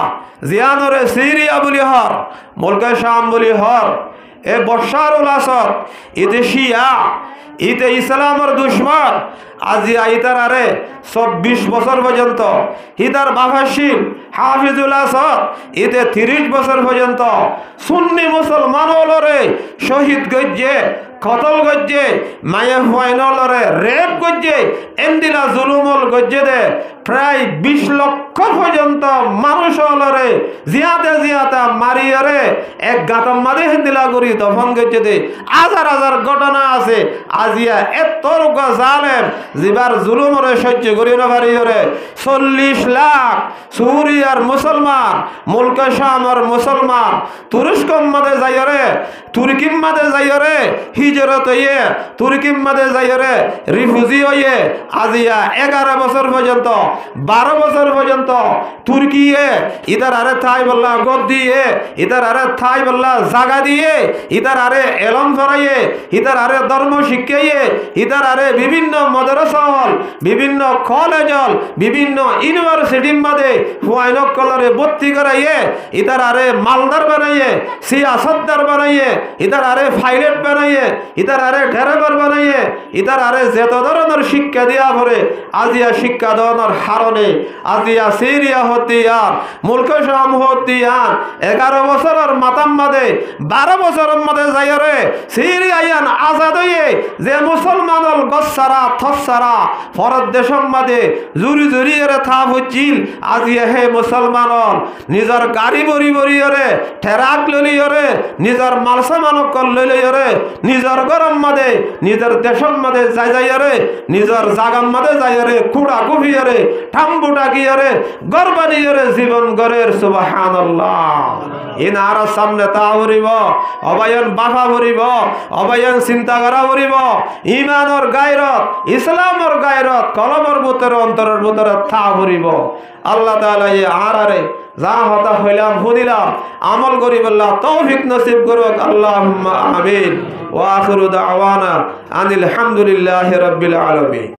জিয়ানরে সিরিয়া বলি হর মুলকে শাম বলি হর এ বশারুল আসাদ ইতে শিয়া ইতে ইসলামের দুশ্মন আজিয়া ইতার আরে 24 বছর পর্যন্ত ইতার বাফাসিল হাফিজুল আসাদ ইতে 30 বছর পর্যন্ত সুন্নি মুসলমান হলরে শহীদ গজ্জে কতল গজ্জে মায়ে ফাইনলরে রেপ গজ্জে এন্দিলা জুলুমল গজ্জে দে প্রায় 20 লক্ষ পর্যন্ত মানুষ হলরে জিয়াতে মারিয়ারে এক গাতম মাদে হেন্দিলা করি দফন গজ্জে দে হাজার হাজার ঘটনা আছে আজিয়া এত জালেম জিবার জুলুমরে সহ্য করি না পারিয়রে 40 লাখ সুরিয়ার মুসলমান মুলকে শামর মুসলমান তুরস্ক মাদে যাইরে তুর্কিম মাদে যাইরে হিজরত হইয়ে তুর্কিম মাদে যাইরে রিফিউজি হইয়ে আজিয়া 11 বছর পর্যন্ত 12 বছর পর্যন্ত তুর্কিয়ে ইদার আরে থাই বল্লা গদ দিয়ে ইদার আরে থাই বল্লা জাগা দিয়ে ইদার আরে এলম ফরাইয়ে ইদার আরে ধর্ম শিখাইয়ে ইদার আরে বিভিন্ন মাদ্রাসা হল বিভিন্ন কলেজ হল বিভিন্ন ইউনিভার্সিটি মাদে ফুয়াইনক কলরে ভর্তি করাইয়ে ইদার আরে মালদার বানাইয়ে সিয়াসতদার বানাইয়ে ইদার আরে পাইলট বানাইয়ে ইদার আরে ড্রাইভার বানাইয়ে ইদার আরে যেত ধরনের শিক্ষা দিয়া পরে আজিয়া শিক্ষা দেওয়ার হারণে আজিয়া সিরিয়া হতিয়ার মুলকে শাম হতিয়ার 11 বছরের মাতাম মাদে 12 বছরের মাদে যাইরে সিরিয়ায়ান আজাদ হইয়ে যে মুসলমান হল গসারা থসারা ফরদ দেশম মাদে জুরি জুরি এর থাপ হচ্ছিল আজিয়া হে মুসলমান হল নিজের গাড়ি বরি বরি ওরে ঠেরাক ললি ওরে নিজের মালসামানক লইলে ওরে নিজের গরম মাদে নিজের দেশম মাদে যাই যাই ওরে নিজের জাগাম মাদে যাই ওরে কুড়া কুফি ওরে ঠাম্বুটা কি ওরে গরবানি ওরে জীবন গরের সুবহানাল্লাহ ইনার সামনে তা ভরিব অবায়ন বাফা ভরিব অবায়ন চিন্তা করা ভরিব ইমানর গায়রত ইসলামর গায়রত কলমর ভিতরে অন্তরের ভিতরে থা ভরিব আল্লাহ তাআলা এই আরারে যা হতা হইলাম হুদিলাম আমল করিব আল্লাহ তৌফিক নসিব করুক আল্লাহুম্মা আমিন ওয়া আখিরু দাওয়ানা আনিল হামদুলিল্লাহি রাব্বিল আলামিন।